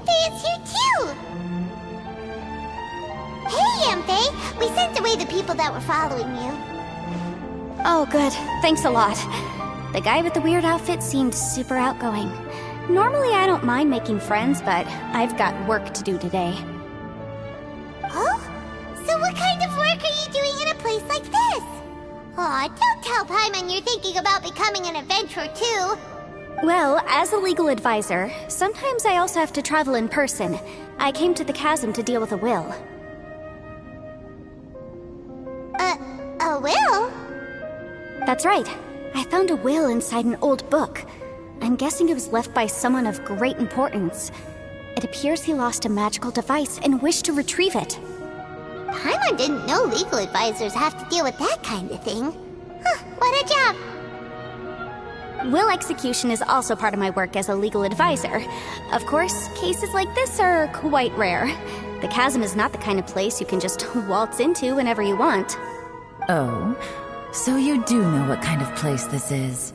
Yanfei is here too! Hey, Yanfei! We sent away the people that were following you. Oh, good. Thanks a lot. The guy with the weird outfit seemed super outgoing. Normally I don't mind making friends, but I've got work to do today. Oh? So what kind of work are you doing in a place like this? Aw, don't tell Paimon you're thinking about becoming an adventurer too. Well, as a legal advisor, sometimes I also have to travel in person. I came to the chasm to deal with a will. A will? That's right. I found a will inside an old book. I'm guessing it was left by someone of great importance. It appears he lost a magical device and wished to retrieve it. Paimon didn't know legal advisors have to deal with that kind of thing. Huh, what a job! Will execution is also part of my work as a legal advisor. Of course, cases like this are quite rare. The chasm is not the kind of place you can just waltz into whenever you want. Oh, so you do know what kind of place this is.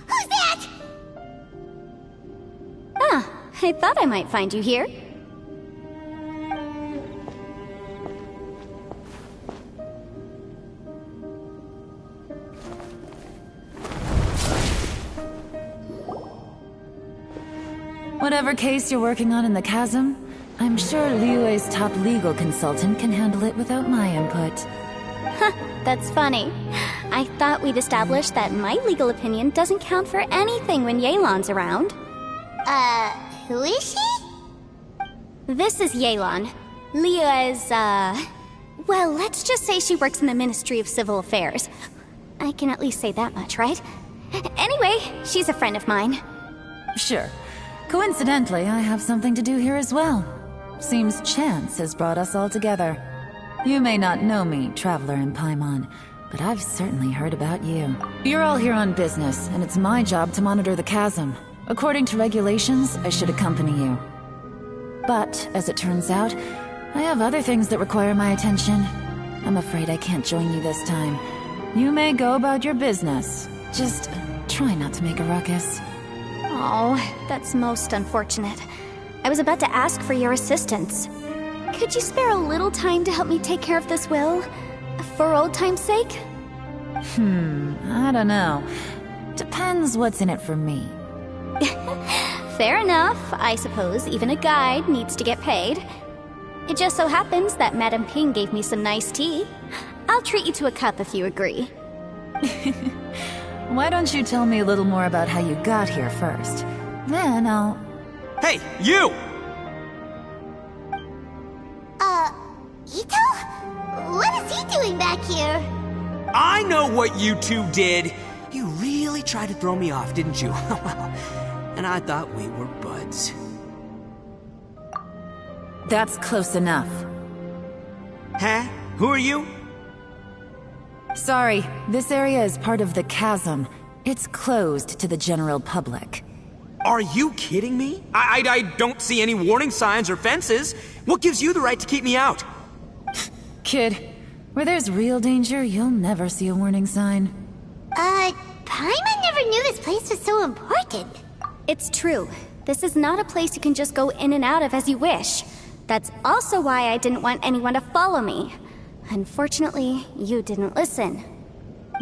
Who's that? Ah, I thought I might find you here. Whatever case you're working on in the chasm, I'm sure Liyue's top legal consultant can handle it without my input. Huh, that's funny. I thought we'd established that my legal opinion doesn't count for anything when Yelan's around. Who is she? This is Yelan. Liyue's, well, let's just say she works in the Ministry of Civil Affairs. I can at least say that much, right? Anyway, she's a friend of mine. Sure. Coincidentally, I have something to do here as well. Seems chance has brought us all together. You may not know me, Traveler in Paimon, but I've certainly heard about you. You're all here on business, and it's my job to monitor the chasm. According to regulations, I should accompany you. But, as it turns out, I have other things that require my attention. I'm afraid I can't join you this time. You may go about your business. Just try not to make a ruckus. Oh, that's most unfortunate. I was about to ask for your assistance. Could you spare a little time to help me take care of this will? For old time's sake? I don't know. Depends what's in it for me. Fair enough. I suppose even a guide needs to get paid. It just so happens that Madame Ping gave me some nice tea. I'll treat you to a cup if you agree. Why don't you tell me a little more about how you got here first? Then I'll... Hey, you! Ito? What is he doing back here? I know what you two did. You really tried to throw me off, didn't you? And I thought we were buds. That's close enough. Huh? Who are you? Sorry, this area is part of the chasm. It's closed to the general public. Are you kidding me? I don't see any warning signs or fences. What gives you the right to keep me out? Kid, where there's real danger, you'll never see a warning sign. Paimon never knew this place was so important. It's true. This is not a place you can just go in and out of as you wish. That's also why I didn't want anyone to follow me. Unfortunately, you didn't listen.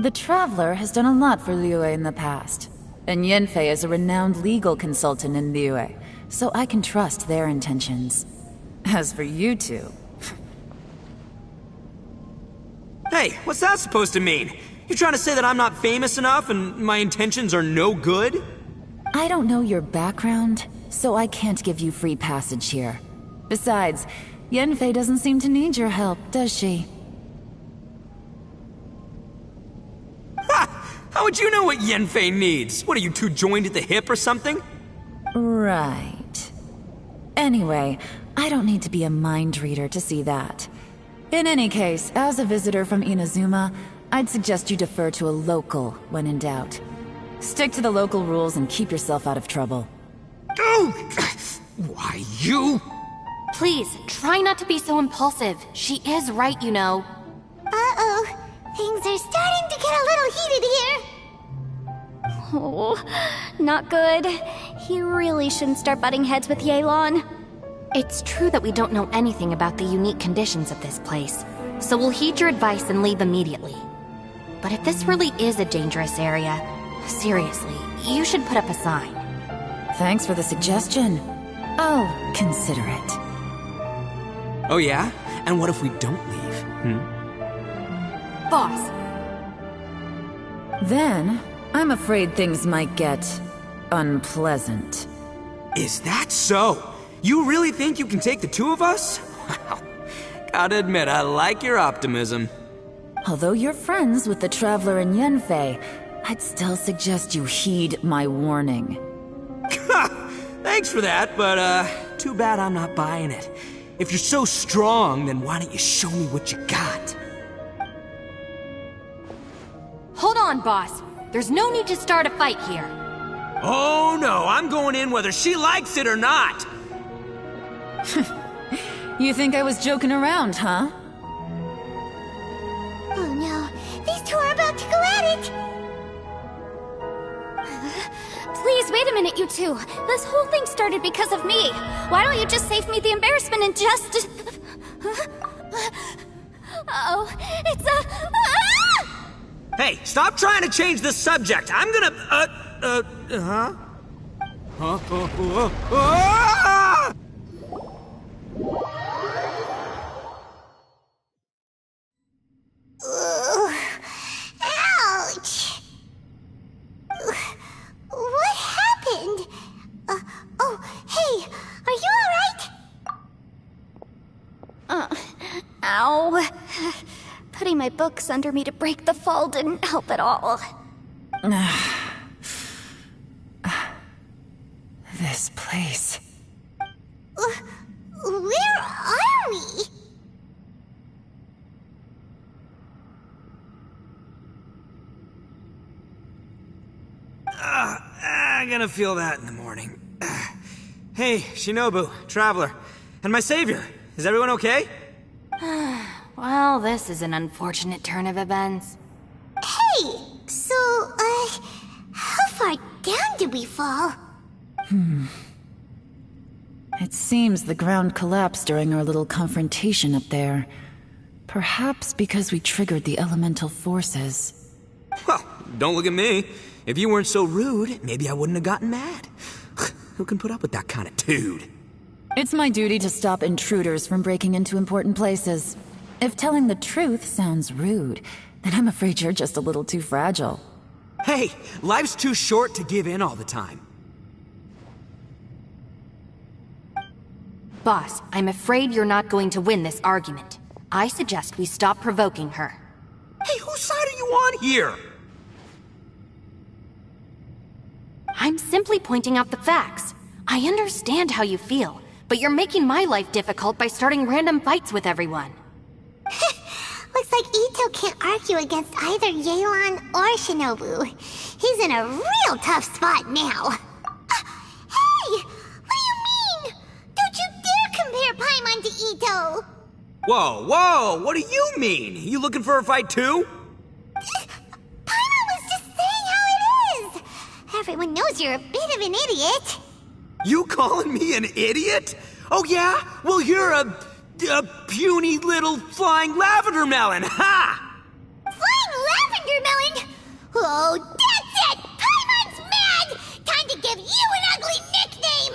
The Traveler has done a lot for Liyue in the past. And Yanfei is a renowned legal consultant in Liyue, so I can trust their intentions. As for you two... Hey, what's that supposed to mean? You trying to say that I'm not famous enough and my intentions are no good? I don't know your background, so I can't give you free passage here. Besides, Yanfei doesn't seem to need your help, does she? Ha! How would you know what Yanfei needs? What, are you two joined at the hip or something? Right. Anyway, I don't need to be a mind reader to see that. In any case, as a visitor from Inazuma, I'd suggest you defer to a local when in doubt. Stick to the local rules and keep yourself out of trouble. Oh! Why, you... Please, try not to be so impulsive. She is right, you know. Uh-oh. Things are starting to get a little heated here. Oh, not good. He really shouldn't start butting heads with Yelan. It's true that we don't know anything about the unique conditions of this place, so we'll heed your advice and leave immediately. But if this really is a dangerous area, seriously, you should put up a sign. Thanks for the suggestion. I'll consider it. Oh yeah? And what if we don't leave? Boss, Then, I'm afraid things might get unpleasant. Is that so? You really think you can take the two of us? Wow. Gotta admit, I like your optimism. Although you're friends with the Traveler and Yenfei, I'd still suggest you heed my warning. Thanks for that, but too bad I'm not buying it. If you're so strong, then why don't you show me what you got? hold on, boss. There's no need to start a fight here. Oh no, I'm going in whether she likes it or not. You think I was joking around, huh? Oh no, these two are about to go at it! Please, wait a minute, you two. This whole thing started because of me. Why don't you just save me the embarrassment and just... Oh, it's a... Ah! Hey, stop trying to change the subject. I'm gonna, huh? Ah! Ouch! What happened? Oh, hey, are you alright? Ow. Putting my books under me to break the fall didn't help at all. This place. Where are we? I'm gonna feel that in the morning. Hey, Shinobu, Traveler, and my savior. Is everyone okay? Well, this is an unfortunate turn of events. Hey, so, how far down did we fall? It seems the ground collapsed during our little confrontation up there. Perhaps because we triggered the elemental forces. Well, don't look at me. If you weren't so rude, maybe I wouldn't have gotten mad. Who can put up with that kind of dude? It's my duty to stop intruders from breaking into important places. If telling the truth sounds rude, then I'm afraid you're just a little too fragile. Hey, life's too short to give in all the time. Boss, I'm afraid you're not going to win this argument. I suggest we stop provoking her. Hey, whose side are you on here? I'm simply pointing out the facts. I understand how you feel, but you're making my life difficult by starting random fights with everyone. Looks like Ito can't argue against either Yelan or Shinobu. He's in a real tough spot now. Hey! What do you mean? Don't you dare compare Paimon to Ito! Whoa, whoa, what do you mean? You looking for a fight too? Paimon was just saying how it is! Everyone knows you're a bit of an idiot. You calling me an idiot? Oh yeah? Well, you're a puny little flying lavender melon, ha! Flying lavender melon? Oh, that's it! Paimon's mad! Time to give you an ugly nickname!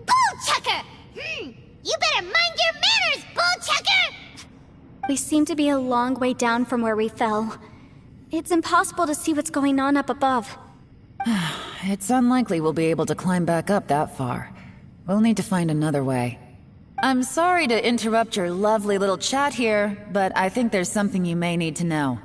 Bullchucker! You better mind your manners, Bullchucker! We seem to be a long way down from where we fell. It's impossible to see what's going on up above. It's unlikely we'll be able to climb back up that far. We'll need to find another way. I'm sorry to interrupt your lovely little chat here, but I think there's something you may need to know.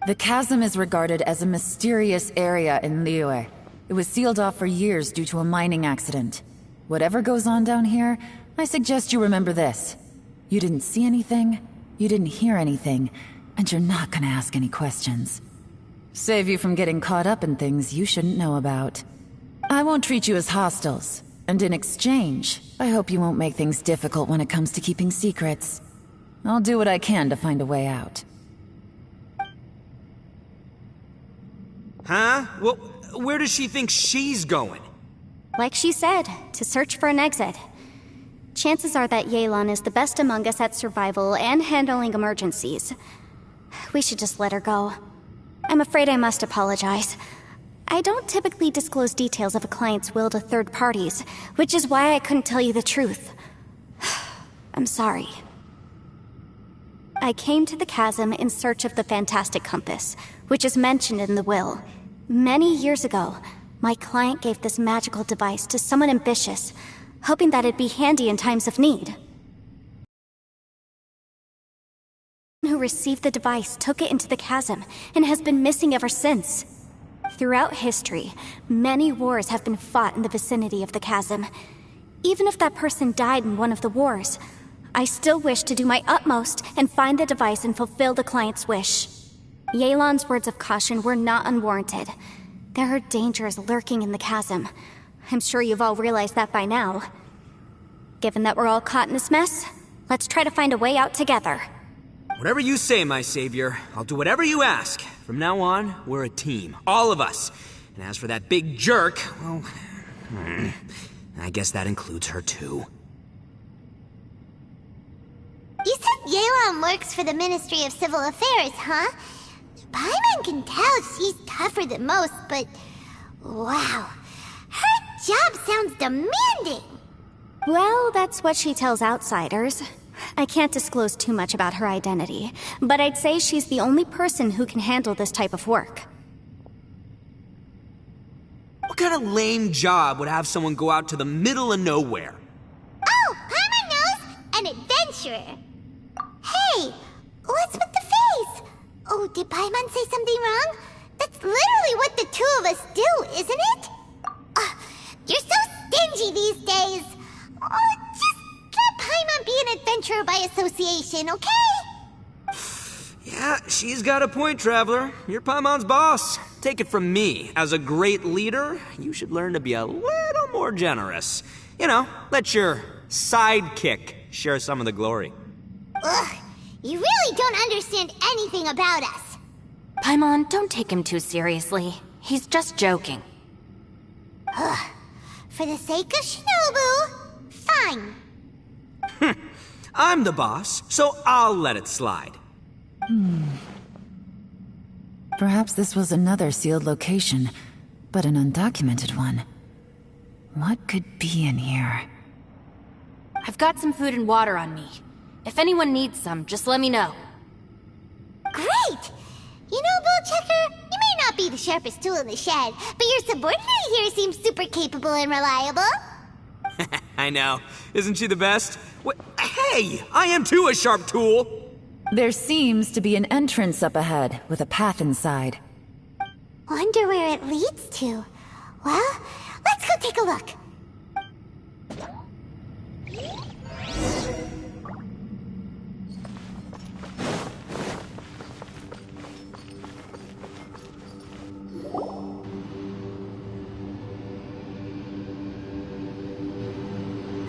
The chasm is regarded as a mysterious area in Liyue. It was sealed off for years due to a mining accident. Whatever goes on down here, I suggest you remember this. You didn't see anything, you didn't hear anything, and you're not gonna ask any questions. Save you from getting caught up in things you shouldn't know about. I won't treat you as hostiles, and in exchange, I hope you won't make things difficult when it comes to keeping secrets. I'll do what I can to find a way out. Huh? Well, where does she think she's going? Like she said, to search for an exit. Chances are that Yelan is the best among us at survival and handling emergencies. We should just let her go. I'm afraid I must apologize. I don't typically disclose details of a client's will to third parties, which is why I couldn't tell you the truth. I'm sorry. I came to the chasm in search of the fantastic compass, which is mentioned in the will. Many years ago, my client gave this magical device to someone ambitious, hoping that it'd be handy in times of need. Who received the device took it into the chasm and has been missing ever since. Throughout history, many wars have been fought in the vicinity of the chasm. Even if that person died in one of the wars, I still wish to do my utmost and find the device and fulfill the client's wish. Yelan's words of caution were not unwarranted. There are dangers lurking in the chasm. I'm sure you've all realized that by now. Given that we're all caught in this mess, let's try to find a way out together. Whatever you say, my savior. I'll do whatever you ask. From now on, we're a team. All of us. And as for that big jerk, well... I guess that includes her too. You said Yelan works for the Ministry of Civil Affairs, huh? Paimon can tell she's tougher than most, but... wow. Her job sounds demanding! Well, that's what she tells outsiders. I can't disclose too much about her identity, but I'd say she's the only person who can handle this type of work. What kind of lame job would have someone go out to the middle of nowhere? Oh, Paimon knows! An adventurer! Hey, what's with the face? Oh, did Paimon say something wrong? That's literally what the two of us do, isn't it? You're so stingy these days. Oh, just let Paimon be an adventurer by association, okay? Yeah, she's got a point, Traveler. You're Paimon's boss. Take it from me. As a great leader, you should learn to be a little more generous. You know, let your sidekick share some of the glory. Ugh, you really don't understand anything about us. Paimon, don't take him too seriously. He's just joking. For the sake of Shinobu, fine. I'm the boss, so I'll let it slide. Perhaps this was another sealed location, but an undocumented one. What could be in here? I've got some food and water on me. If anyone needs some, just let me know. Great! You know, Bullchecker, you may not be the sharpest tool in the shed, but your subordinate here seems super capable and reliable. I know. Isn't she the best? Hey, I am too a sharp tool. There seems to be an entrance up ahead, with a path inside. Wonder where it leads to. Well, let's go take a look.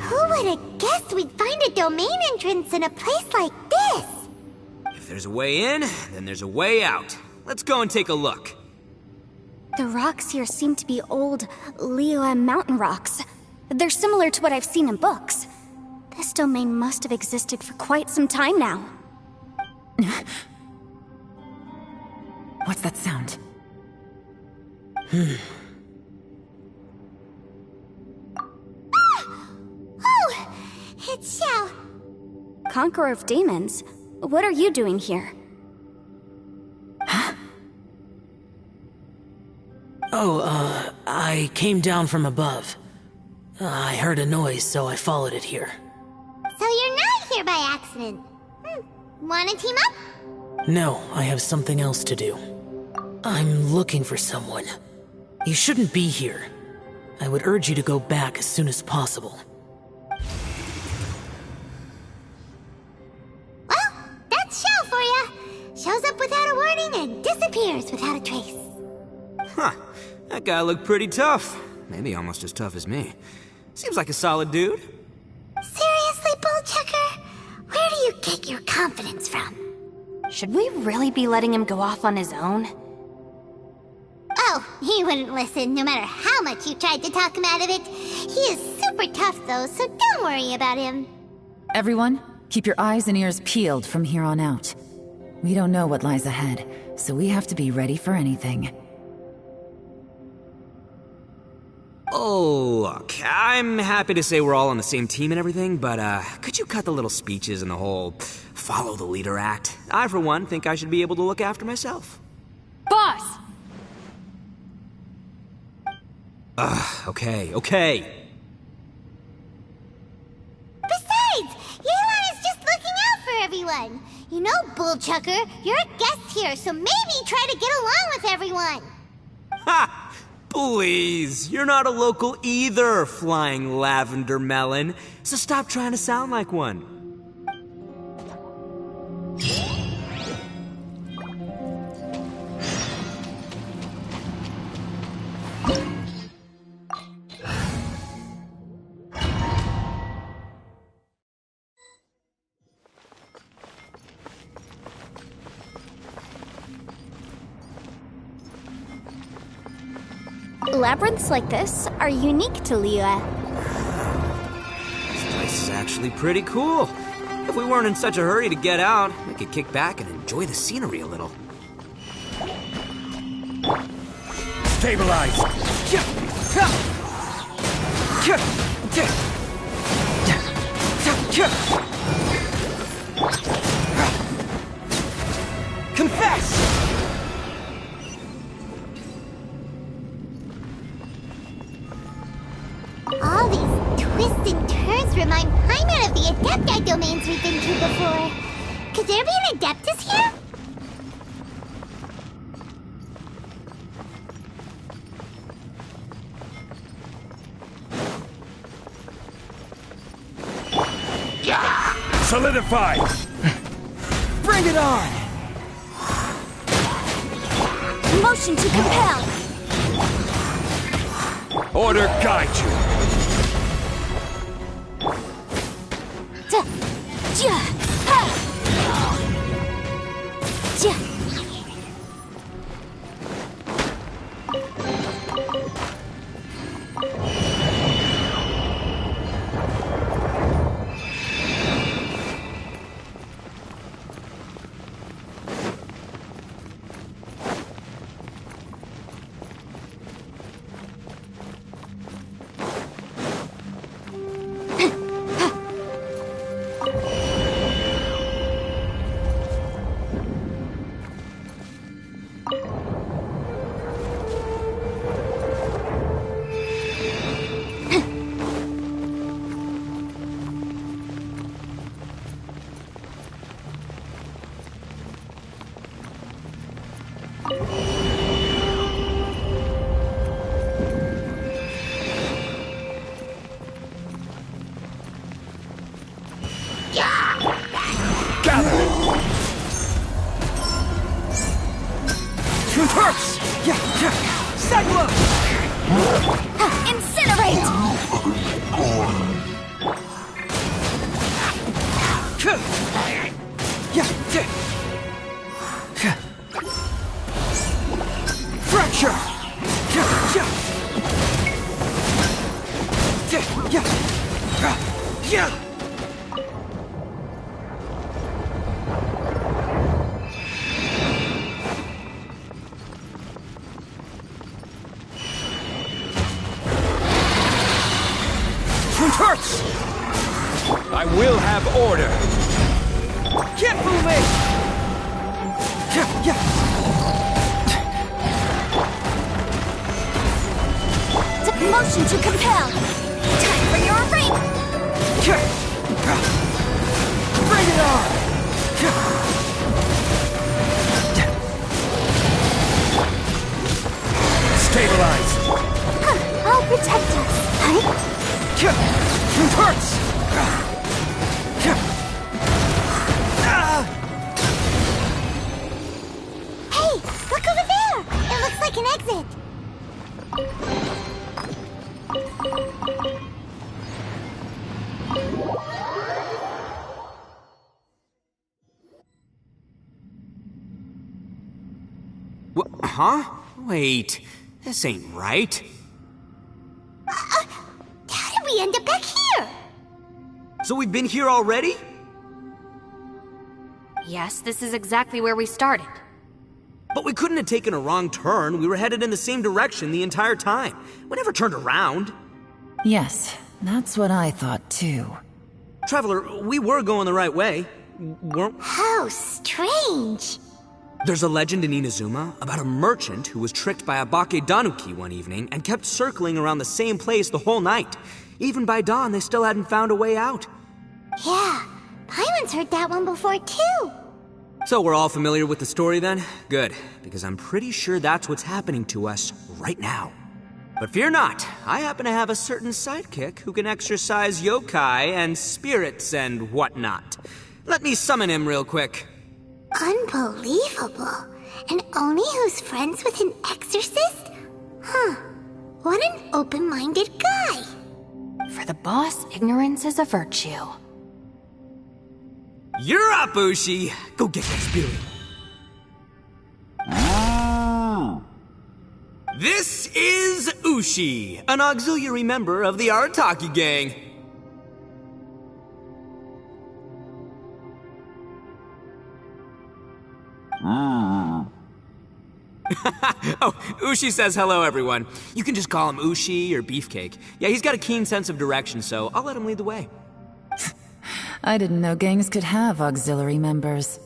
Who would have guessed we'd find a domain entrance in a place like this? If there's a way in, then there's a way out. Let's go and take a look. The rocks here seem to be old Liyue mountain rocks. They're similar to what I've seen in books. This domain must have existed for quite some time now. What's that sound? Oh, it's Xiao. Conqueror of Demons? What are you doing here? I came down from above. I heard a noise, so I followed it here. So you're not here by accident. Wanna team up? No, I have something else to do. I'm looking for someone. You shouldn't be here. I would urge you to go back as soon as possible. Well, that's Xiao for ya. Shows up without a warning and disappears without a trace. Huh. That guy looked pretty tough. Maybe almost as tough as me. Seems like a solid dude. Seriously, Bullchecker? Where do you get your confidence from? Should we really be letting him go off on his own? Oh, he wouldn't listen no matter how much you tried to talk him out of it. He is super tough though, so don't worry about him. Everyone, keep your eyes and ears peeled from here on out. We don't know what lies ahead, so we have to be ready for anything. Oh, look, I'm happy to say we're all on the same team and everything, but could you cut the little speeches and the whole follow the leader act? I, for one, think I should be able to look after myself. Boss! Okay. Besides, Yelan is just looking out for everyone. You know, Bullchucker, you're a guest here, so maybe try to get along with everyone. Ha! Please, you're not a local either, Flying Lavender Melon, so stop trying to sound like one. Labyrinths like this are unique to Liyue. This place is actually pretty cool. If we weren't in such a hurry to get out, we could kick back and enjoy the scenery a little. Stabilize! Confess! All these twists and turns remind Paimon of the Adepti domains we've been to before. Could there be an Adeptus here? Solidify! Bring it on! Motion to compel! Order guide you! Truth hurts! Cyclone! Incinerate! Fracture! Truth hurts! I will have order! Keep moving! Motion to compel! Time for your ring! Bring it on! Stabilize! I'll protect us. Truth hurts! Hey, look over there! It looks like an exit. Huh? Wait. This ain't right. How did we end up back here? So we've been here already? Yes, this is exactly where we started. But we couldn't have taken a wrong turn. We were headed in the same direction the entire time. We never turned around. Yes, that's what I thought too. Traveler, we were going the right way, weren't we? How strange. There's a legend in Inazuma about a merchant who was tricked by a Bakedanuki one evening and kept circling around the same place the whole night. Even by dawn, they still hadn't found a way out. Yeah, Paimon's heard that one before too. So we're all familiar with the story then? Good, because I'm pretty sure that's what's happening to us right now. But fear not, I happen to have a certain sidekick who can exercise yokai and spirits and whatnot. Let me summon him real quick. Unbelievable. And Oni who's friends with an exorcist? Huh. What an open-minded guy. For the boss, ignorance is a virtue. You're up, Ushi! Go get that spirit. This is Ushi, an auxiliary member of the Arataki gang. Oh, Ushi says hello, everyone. You can just call him Ushi or Beefcake. Yeah, he's got a keen sense of direction, so I'll let him lead the way. I didn't know gangs could have auxiliary members.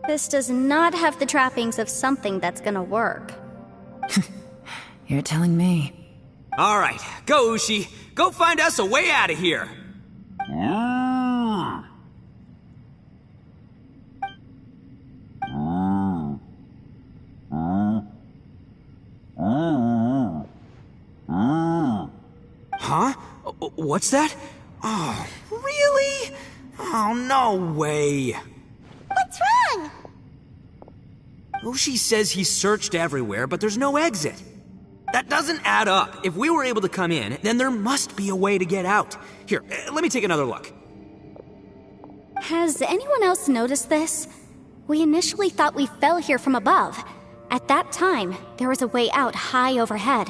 This does not have the trappings of something that's gonna work. You're telling me. All right, go, Ushi. Go find us a way out of here. Huh? What's that? Oh, really? Oh, no way. What's wrong? Ushi says he searched everywhere, but there's no exit. That doesn't add up. If we were able to come in, then there must be a way to get out. Here, let me take another look. Has anyone else noticed this? We initially thought we fell here from above. At that time, there was a way out high overhead.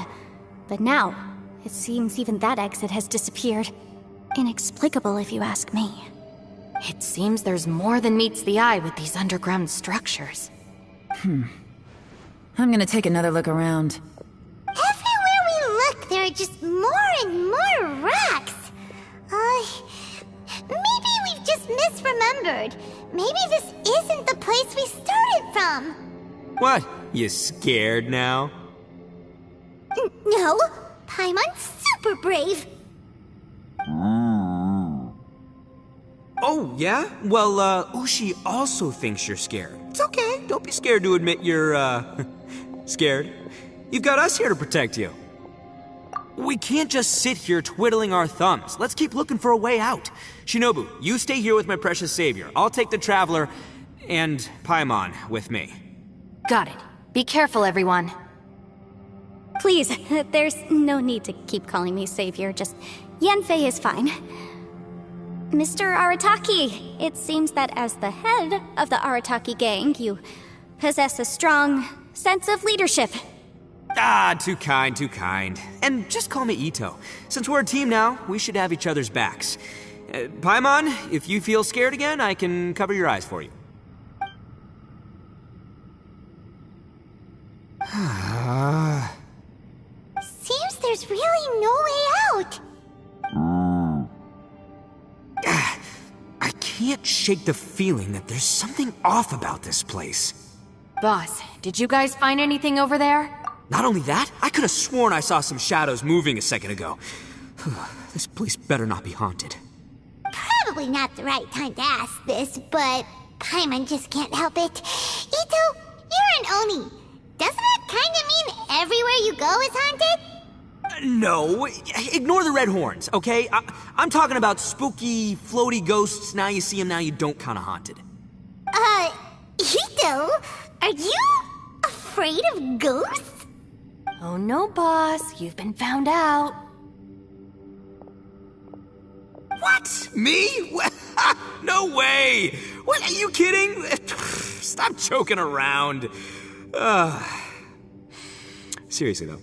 But now, it seems even that exit has disappeared. Inexplicable, if you ask me. It seems there's more than meets the eye with these underground structures. I'm gonna take another look around. Everywhere we look, there are just more and more rocks. Maybe we've just misremembered. Maybe this isn't the place we started from. What? You scared now? No, Paimon's super brave. Oh, yeah? Well, Ushi also thinks you're scared. It's okay. Don't be scared to admit you're, scared. You've got us here to protect you. We can't just sit here twiddling our thumbs. Let's keep looking for a way out. Shinobu, you stay here with my precious savior. I'll take the Traveler and Paimon with me. Got it. Be careful, everyone. Please, there's no need to keep calling me savior, just Yanfei is fine. Mr. Arataki, it seems that as the head of the Arataki gang, you possess a strong sense of leadership. Ah, too kind, too kind. And just call me Ito. Since we're a team now, we should have each other's backs. Paimon, if you feel scared again, I can cover your eyes for you. Seems there's really no way out. I can't shake the feeling that there's something off about this place. Boss, did you guys find anything over there? Not only that, I could have sworn I saw some shadows moving a second ago. This place better not be haunted. Probably not the right time to ask this, but Paimon just can't help it. Ito, you're an Oni. Doesn't it kind of mean everywhere you go is haunted? No, ignore the red horns, okay? I'm talking about spooky, floaty ghosts, now you see them, now you don't kind of haunted. Ito, are you afraid of ghosts? Oh no, boss. You've been found out. What? Me? No way! What, are you kidding? Stop joking around. Seriously though,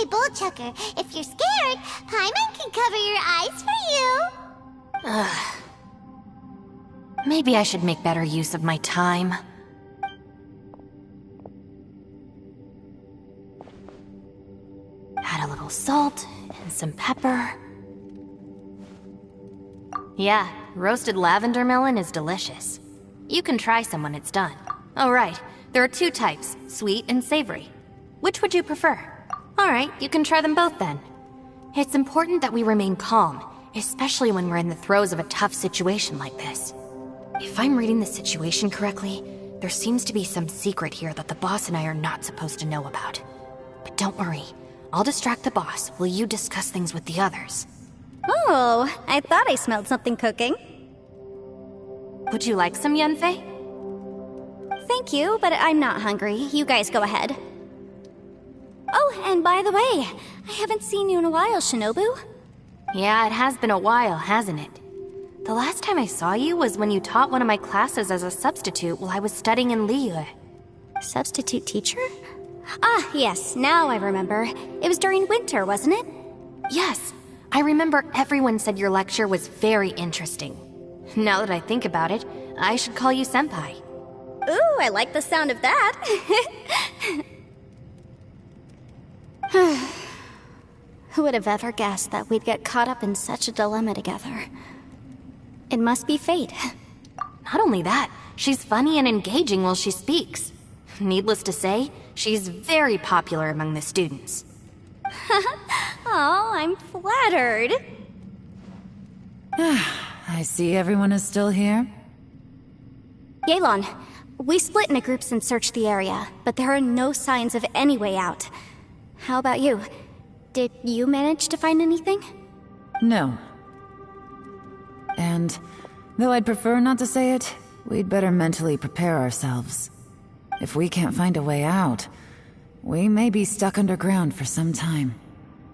Hey, Bullchucker, if you're scared, Paimon can cover your eyes for you. Maybe I should make better use of my time. Add a little salt and some pepper. Yeah, roasted lavender melon is delicious. You can try some when it's done. Oh right, there are 2 types, sweet and savory. Which would you prefer? Alright, you can try them both then. It's important that we remain calm, especially when we're in the throes of a tough situation like this. If I'm reading the situation correctly, there seems to be some secret here that the boss and I are not supposed to know about. But don't worry, I'll distract the boss while you discuss things with the others. Oh, I thought I smelled something cooking. Would you like some, Yanfei? Thank you, but I'm not hungry. You guys go ahead. Oh, and by the way, I haven't seen you in a while, Shinobu. Yeah, it has been a while, hasn't it? The last time I saw you was when you taught one of my classes as a substitute while I was studying in Liyue. Substitute teacher? Ah, yes, now I remember. It was during winter, wasn't it? Yes, I remember everyone said your lecture was very interesting. Now that I think about it, I should call you Senpai. Ooh, I like the sound of that. Who would have ever guessed that we'd get caught up in such a dilemma together? It must be fate. Not only that, she's funny and engaging while she speaks. Needless to say, she's very popular among the students. Oh, I'm flattered. I see everyone is still here. Yelan, we split into groups and searched the area, but there are no signs of any way out. How about you? Did you manage to find anything? No. And, though I'd prefer not to say it, we'd better mentally prepare ourselves. If we can't find a way out, we may be stuck underground for some time.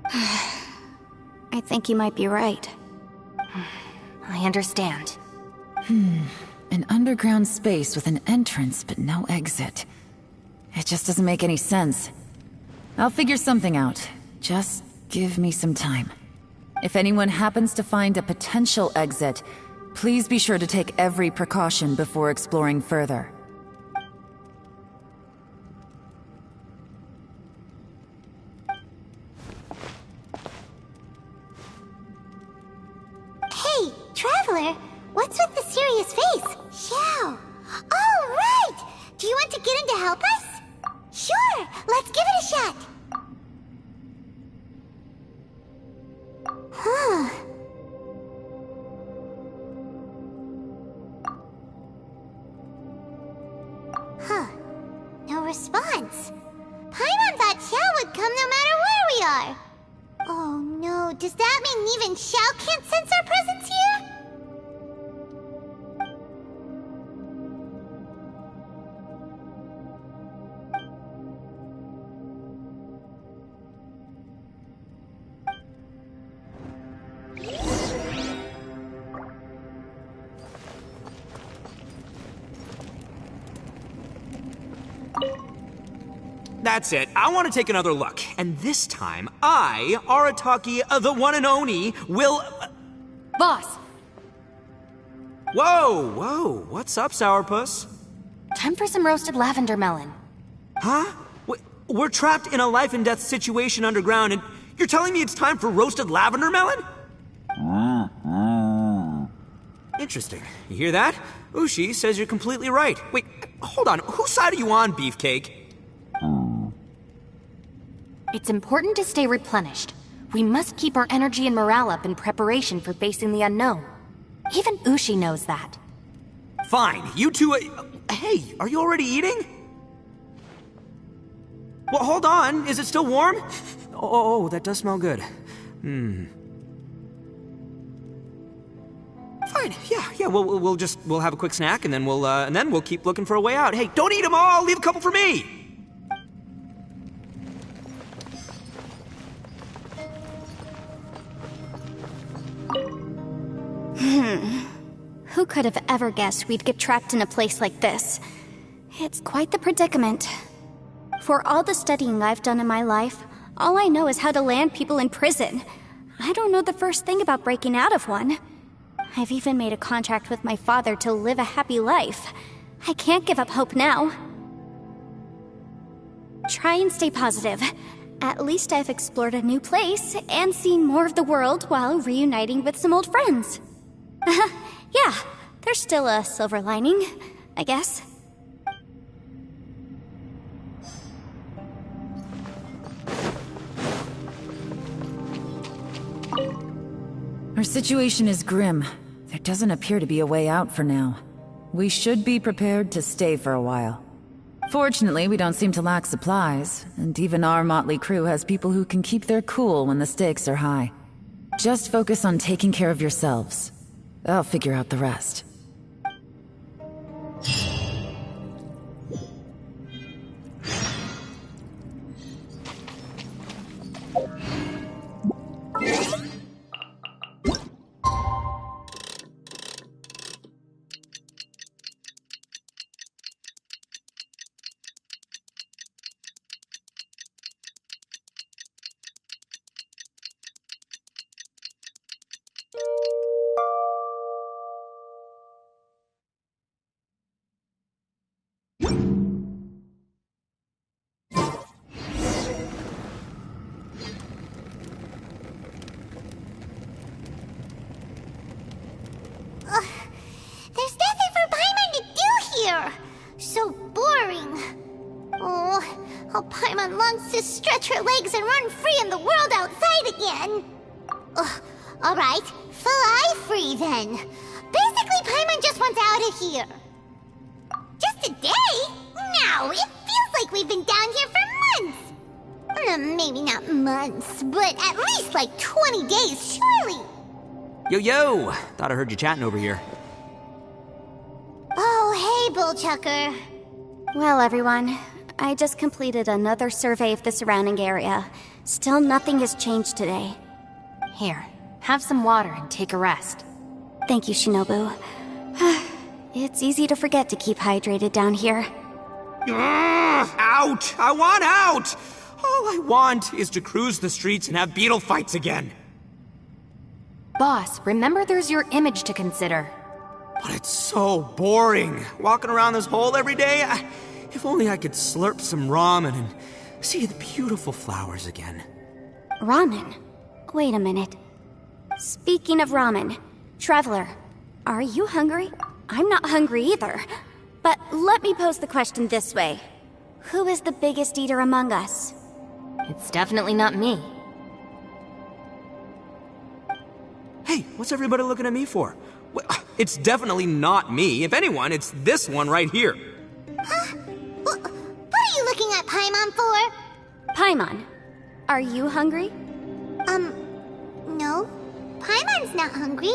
I think you might be right. I understand. An underground space with an entrance but no exit. It just doesn't make any sense. I'll figure something out. Just give me some time. If anyone happens to find a potential exit, please be sure to take every precaution before exploring further. Hey, Traveler, what's with the serious face? Xiao. Oh, right! Do you want to get in to help us? Sure, let's give it a shot. Huh. Huh. No response. Paimon thought Xiao would come no matter where we are. Oh no, does that mean even Xiao can't sense our presence here? That's it. I want to take another look. And this time, I, Arataki, the one and only, will... Boss! Whoa, whoa. What's up, Sourpuss? Time for some roasted lavender melon. Huh? We're trapped in a life and death situation underground, and you're telling me it's time for roasted lavender melon? Interesting. You hear that? Ushi says you're completely right. Wait, hold on. Whose side are you on, Beefcake? It's important to stay replenished. We must keep our energy and morale up in preparation for facing the unknown. Even Ushi knows that. Fine, you two... hey, are you already eating? Well, hold on. Is it still warm? Oh, that does smell good. Fine, yeah, we'll have a quick snack, and then we'll keep looking for a way out. Hey, don't eat them all! Leave a couple for me! Who could have ever guessed we'd get trapped in a place like this? It's quite the predicament. For all the studying I've done in my life, All I know is how to land people in prison. I don't know the first thing about breaking out of one. I've even made a contract with my father to live a happy life. I can't give up hope now. Try and stay positive. At least I've explored a new place and seen more of the world while reuniting with some old friends. Yeah, there's still a silver lining, I guess. Our situation is grim. There doesn't appear to be a way out for now. We should be prepared to stay for a while. Fortunately, we don't seem to lack supplies, and even our motley crew has people who can keep their cool when the stakes are high. Just focus on taking care of yourselves. I'll figure out the rest. There's nothing for Paimon to do here! So boring. Oh, how Paimon longs to stretch her legs and run free in the world outside again. Alright, fly free then. Basically, Paimon just wants out of here. Just a day? No, it feels like we've been down here for months. Maybe not months, but at least like 20 days, surely. Yo! Thought I heard you chatting over here. Oh, hey, Bullchucker. Well, everyone, I just completed another survey of the surrounding area. Still nothing has changed today. Here, have some water and take a rest. Thank you, Shinobu. It's easy to forget to keep hydrated down here. Out! I want out! All I want is to cruise the streets and have beetle fights again. Boss, remember there's your image to consider. But it's so boring, walking around this hole every day. If only I could slurp some ramen and see the beautiful flowers again. Ramen? Wait a minute. Speaking of ramen, Traveler, are you hungry? I'm not hungry either. But let me pose the question this way. Who is the biggest eater among us? It's definitely not me. Hey, what's everybody looking at me for? It's definitely not me. If anyone, it's this one right here. Huh? What are you looking at Paimon for? Paimon, are you hungry? No. Paimon's not hungry.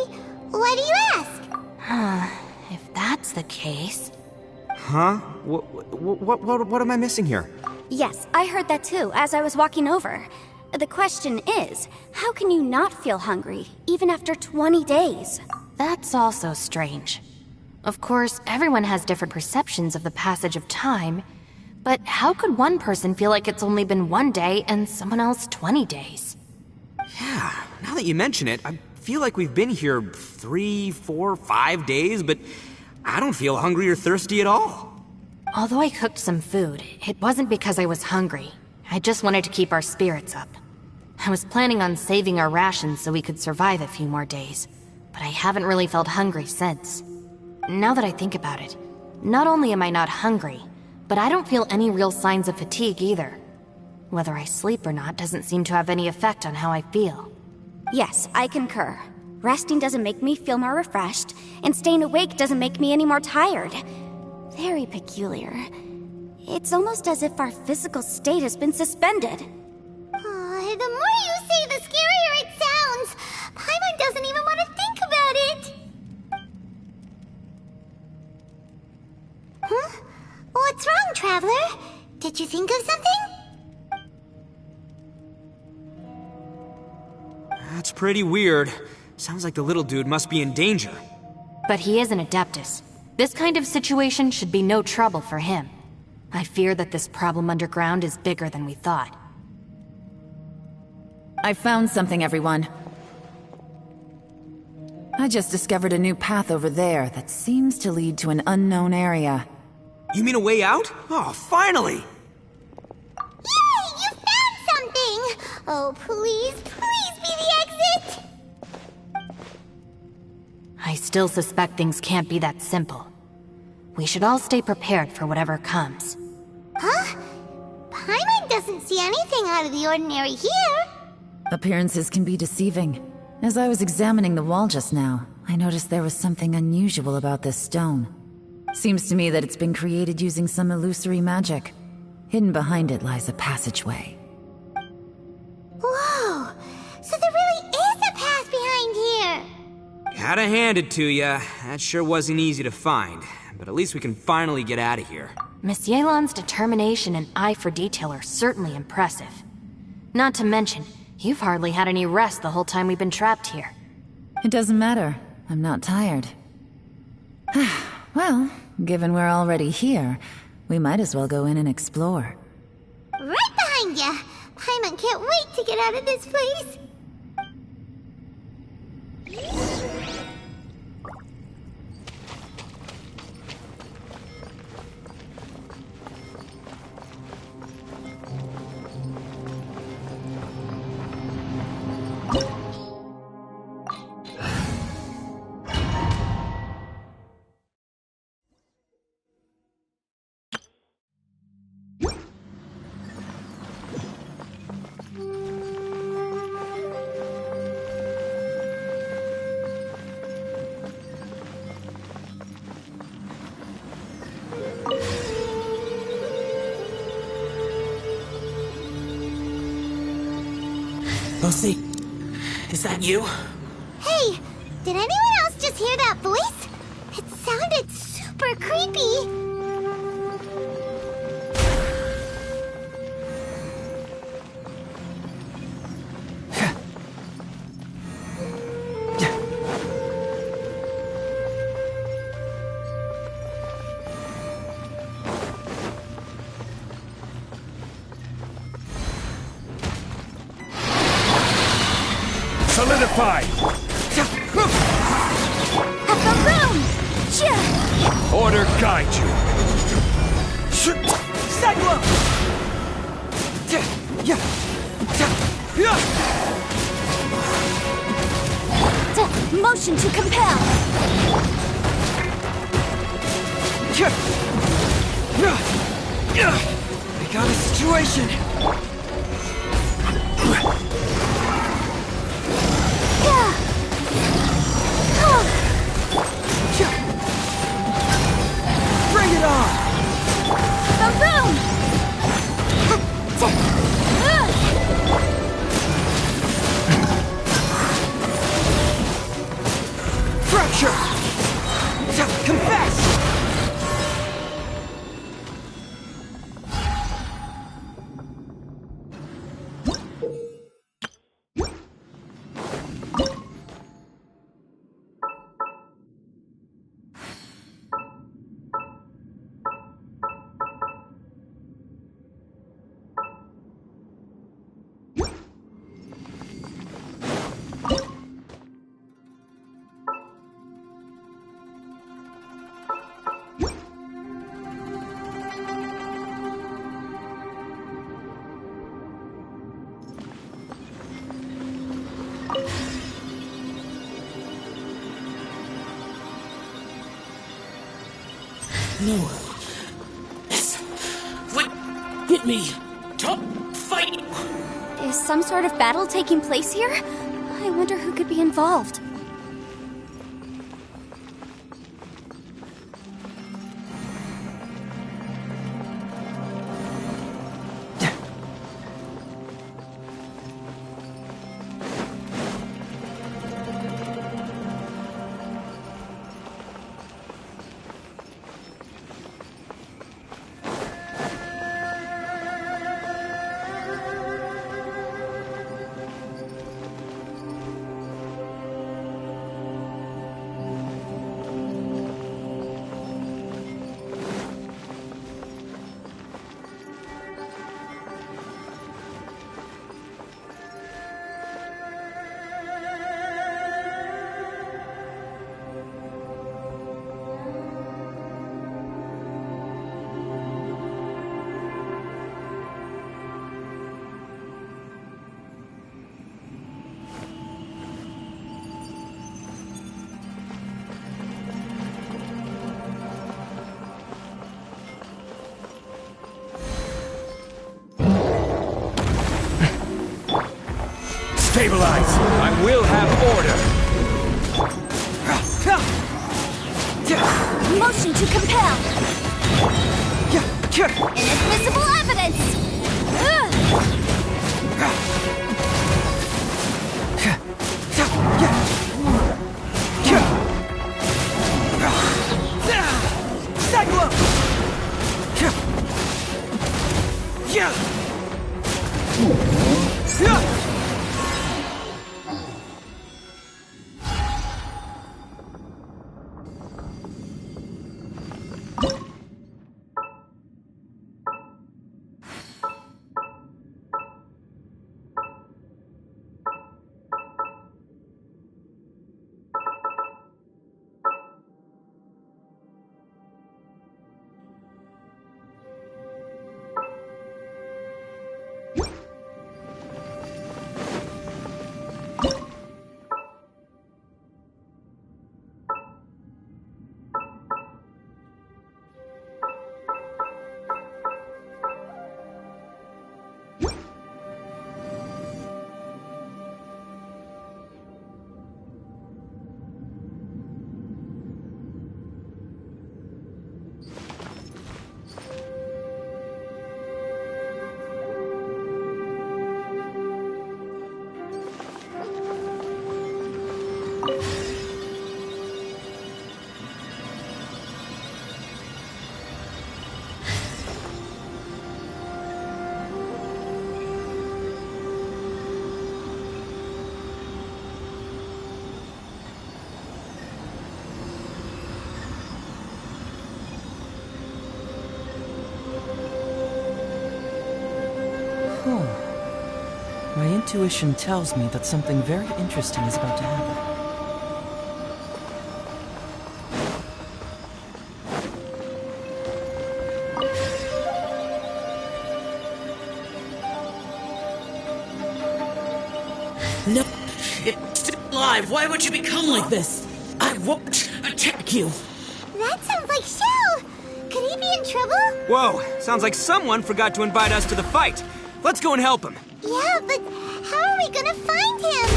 Why do you ask? If that's the case... Huh? What am I missing here? Yes, I heard that too, as I was walking over. The question is, how can you not feel hungry, even after 20 days? That's also strange. Of course, everyone has different perceptions of the passage of time, but how could one person feel like it's only been 1 day and someone else 20 days? Yeah, now that you mention it, I feel like we've been here 3, 4, 5 days, but I don't feel hungry or thirsty at all. Although I cooked some food, it wasn't because I was hungry. I just wanted to keep our spirits up. I was planning on saving our rations so we could survive a few more days, but I haven't really felt hungry since. Now that I think about it, not only am I not hungry, but I don't feel any real signs of fatigue either. Whether I sleep or not doesn't seem to have any effect on how I feel. Yes, I concur. Resting doesn't make me feel more refreshed, and staying awake doesn't make me any more tired. Very peculiar. It's almost as if our physical state has been suspended. The more you say, the scarier it sounds. Paimon doesn't even want to think about it. Huh? What's wrong, Traveler? Did you think of something? That's pretty weird. Sounds like the little dude must be in danger. But he is an Adeptus. This kind of situation should be no trouble for him. I fear that this problem underground is bigger than we thought. I found something, everyone. I just discovered a new path over there that seems to lead to an unknown area. You mean a way out? Oh, finally! Yay! You found something! Oh, please be the exit! I still suspect things can't be that simple. We should all stay prepared for whatever comes. Huh? Paimon doesn't see anything out of the ordinary here. Appearances can be deceiving. As I was examining the wall just now, I noticed there was something unusual about this stone. Seems to me that it's been created using some illusory magic. Hidden behind it lies a passageway. Whoa! So there really is a path behind here! Gotta hand it to ya. That sure wasn't easy to find. But at least we can finally get out of here. Miss Yelan's determination and eye for detail are certainly impressive. Not to mention, you've hardly had any rest the whole time we've been trapped here. It doesn't matter. I'm not tired. Well, given we're already here, we might as well go in and explore. Right behind ya! Paimon can't wait to get out of this place! Lucy, is that you? Hey, did anyone else just hear that voice? It sounded super creepy. Solidify! Order guide you! Cyclone! Motion to compel! I got a situation! Bring it on! Boom! Fracture! Confess! No. This would get me. Stop fighting. Is some sort of battle taking place here? I wonder who could be involved. Stabilize! I will have order! Motion to compel! Inadmissible evidence! My intuition tells me that something very interesting is about to happen. No, it's still alive. Why would you become like this? I won't attack you. That sounds like Shell! Could he be in trouble? Whoa, sounds like someone forgot to invite us to the fight. Let's go and help him. Yeah, but how are we gonna find him?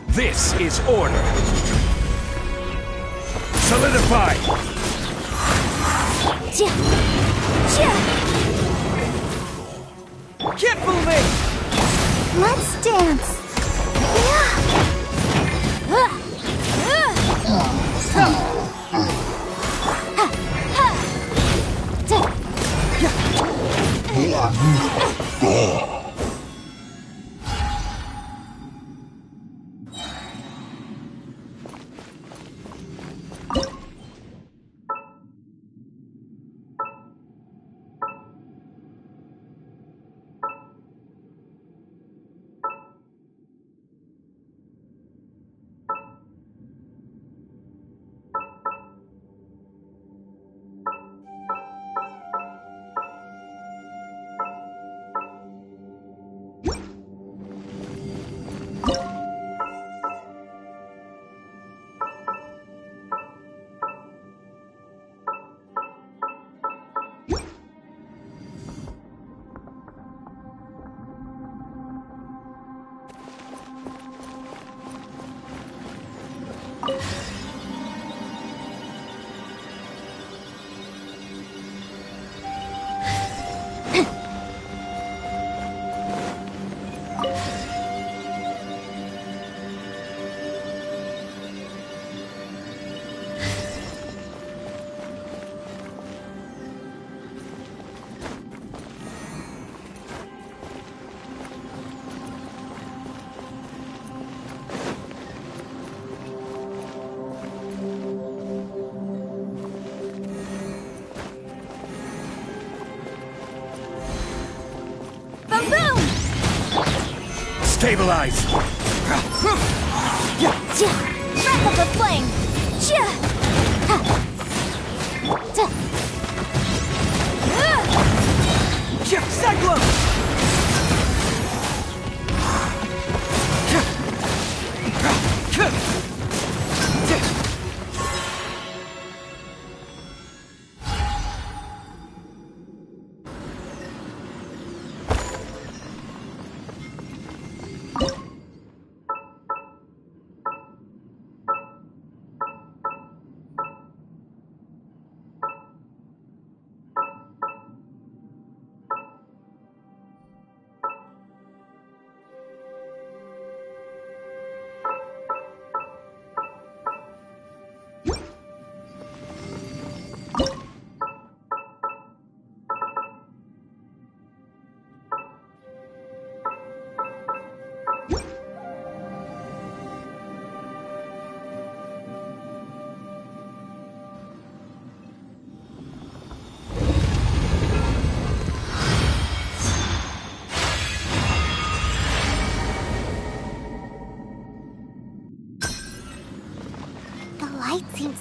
This is order. Solidify! Keep moving! Let's dance! Stabilize! Wrap up the flame! Cyclone!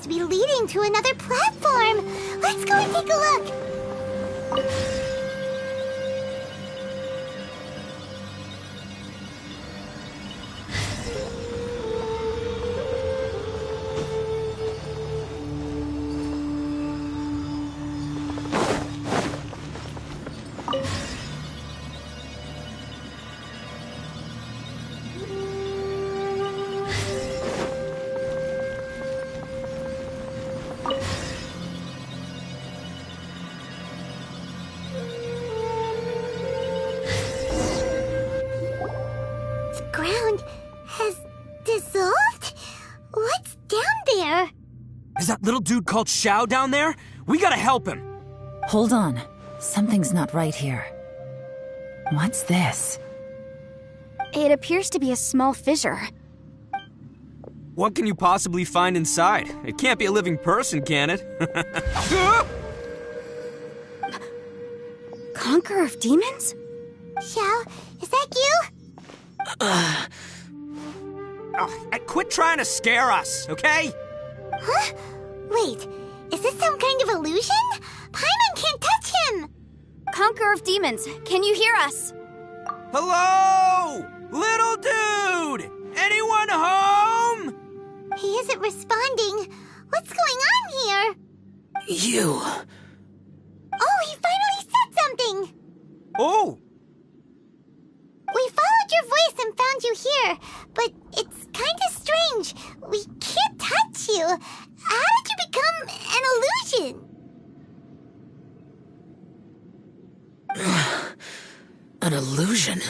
to be leading to another platform. Let's go and take a look. Is that little dude called Xiao down there? We gotta help him! Hold on. Something's not right here. What's this? It appears to be a small fissure. What can you possibly find inside? It can't be a living person, can it? Conqueror of demons? Xiao, is that you? Quit trying to scare us, okay? Huh? Wait, is this some kind of illusion? Paimon can't touch him! Conqueror of demons, can you hear us? Hello? Little dude! Anyone home? He isn't responding. What's going on here? You... Oh, he finally said something! Oh! We followed your voice and found you here, but it's kind of strange. We can't touch you. How did you become an illusion? An illusion?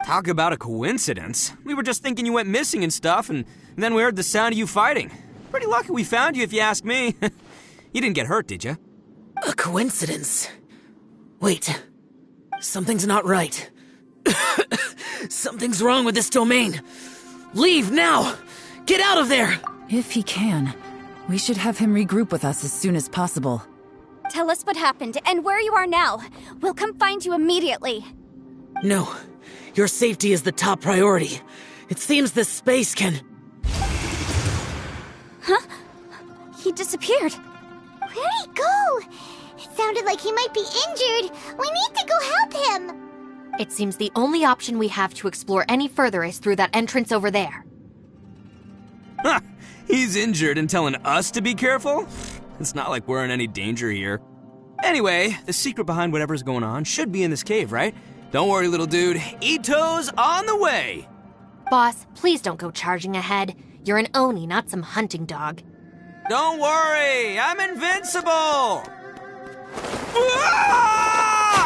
Talk about a coincidence. We were just thinking you went missing and stuff, and then we heard the sound of you fighting. Pretty lucky we found you, if you ask me. You didn't get hurt, did you? A coincidence? Wait. Something's not right. Something's wrong with this domain. Leave now! Get out of there! If he can, we should have him regroup with us as soon as possible. Tell us what happened and where you are now. We'll come find you immediately. No. Your safety is the top priority. It seems this space can... Huh? He disappeared. Where'd he go? It sounded like he might be injured. We need to go help him. It seems the only option we have to explore any further is through that entrance over there. Huh! He's injured and telling us to be careful? It's not like we're in any danger here. Anyway, the secret behind whatever's going on should be in this cave, right? Don't worry, little dude. Ito's on the way! Boss, please don't go charging ahead. You're an Oni, not some hunting dog. Don't worry, I'm invincible! Ah!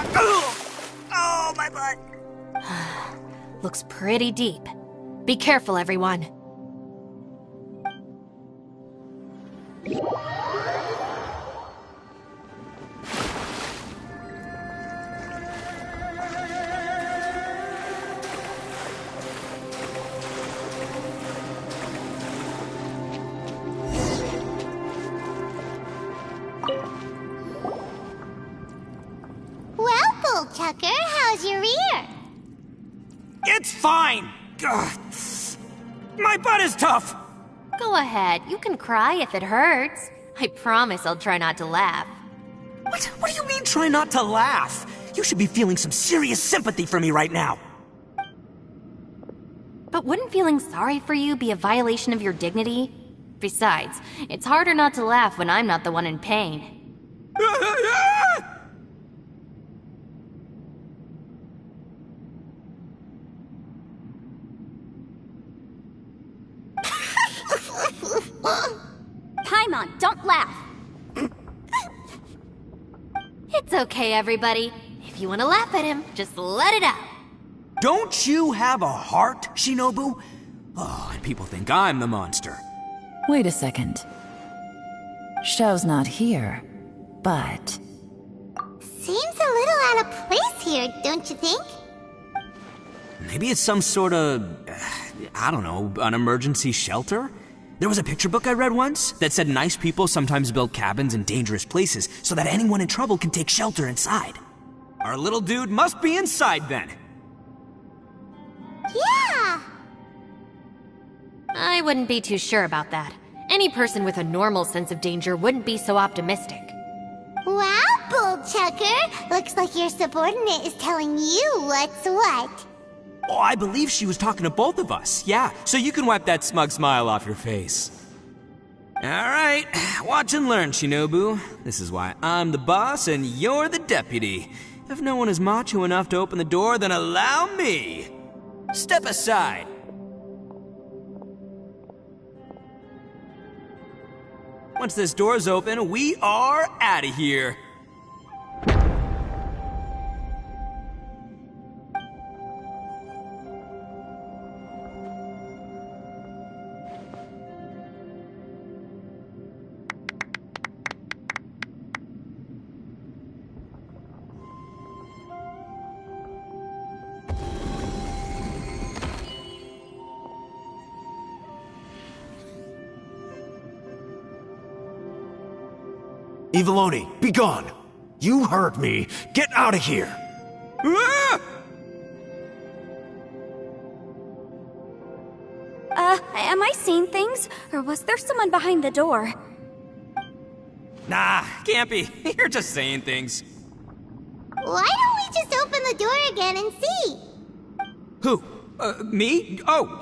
Oh, my butt! Looks pretty deep. Be careful, everyone. Tucker, how's your ear? It's fine! Ugh. My butt is tough! Go ahead, you can cry if it hurts. I promise I'll try not to laugh. What do you mean, try not to laugh? You should be feeling some serious sympathy for me right now. But wouldn't feeling sorry for you be a violation of your dignity? Besides, it's harder not to laugh when I'm not the one in pain. Paimon, don't laugh! It's okay, everybody. If you want to laugh at him, just let it out. Don't you have a heart, Shinobu? Oh, and people think I'm the monster. Wait a second. Xiao's not here, but... Seems a little out of place here, don't you think? Maybe it's some sort of... I don't know, an emergency shelter? There was a picture book I read once that said nice people sometimes build cabins in dangerous places so that anyone in trouble can take shelter inside. Our little dude must be inside then. Yeah! I wouldn't be too sure about that. Any person with a normal sense of danger wouldn't be so optimistic. Wow, Bull Chucker! Looks like your subordinate is telling you what's what. Oh, I believe she was talking to both of us. Yeah, so you can wipe that smug smile off your face. Alright, watch and learn, Shinobu. This is why I'm the boss and you're the deputy. If no one is macho enough to open the door, then allow me. Step aside. Once this door's open, we are out of here. Eviloni, be gone! You heard me! Get out of here! Ah! Am I seeing things? Or was there someone behind the door? Nah, can't be. You're just saying things. Why don't we just open the door again and see? Who? Me? Oh,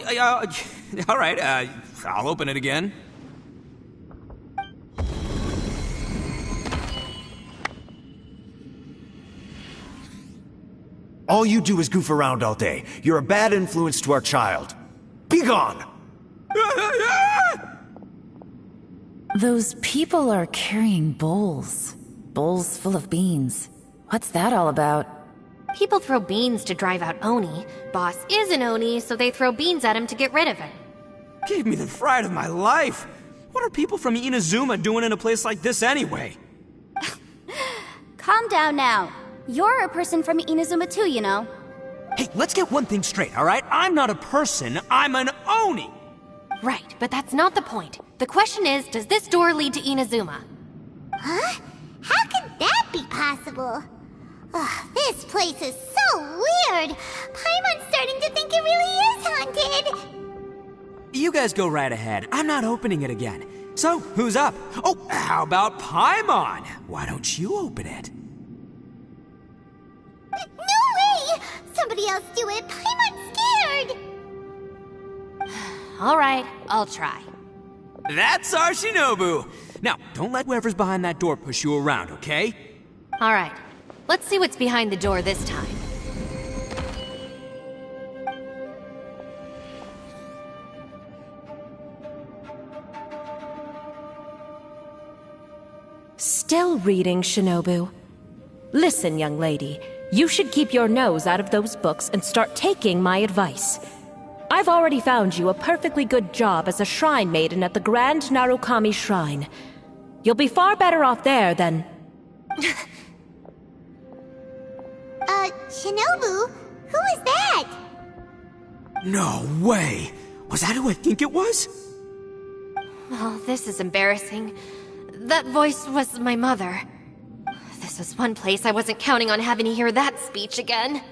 alright, I'll open it again. All you do is goof around all day. You're a bad influence to our child. Be gone! Those people are carrying bowls. Bowls full of beans. What's that all about? People throw beans to drive out Oni. Boss is an Oni, so they throw beans at him to get rid of him. Gave me the fright of my life. What are people from Inazuma doing in a place like this anyway? Calm down now. You're a person from Inazuma too, you know. Hey, let's get one thing straight, alright? I'm not a person, I'm an Oni! Right, but that's not the point. The question is, does this door lead to Inazuma? Huh? How could that be possible? Ugh, this place is so weird! Paimon's starting to think it really is haunted! You guys go right ahead. I'm not opening it again. So, who's up? Oh, how about Paimon? Why don't you open it? No way! Somebody else do it! Paimon's scared! Alright, I'll try. That's our Shinobu! Now, don't let whoever's behind that door push you around, okay? Alright, let's see what's behind the door this time. Still reading, Shinobu. Listen, young lady. You should keep your nose out of those books and start taking my advice. I've already found you a perfectly good job as a shrine maiden at the Grand Narukami Shrine. You'll be far better off there than... Shinobu? Who is that? No way! Was that who I think it was? Oh, this is embarrassing. That voice was my mother. This was one place I wasn't counting on having to hear that speech again.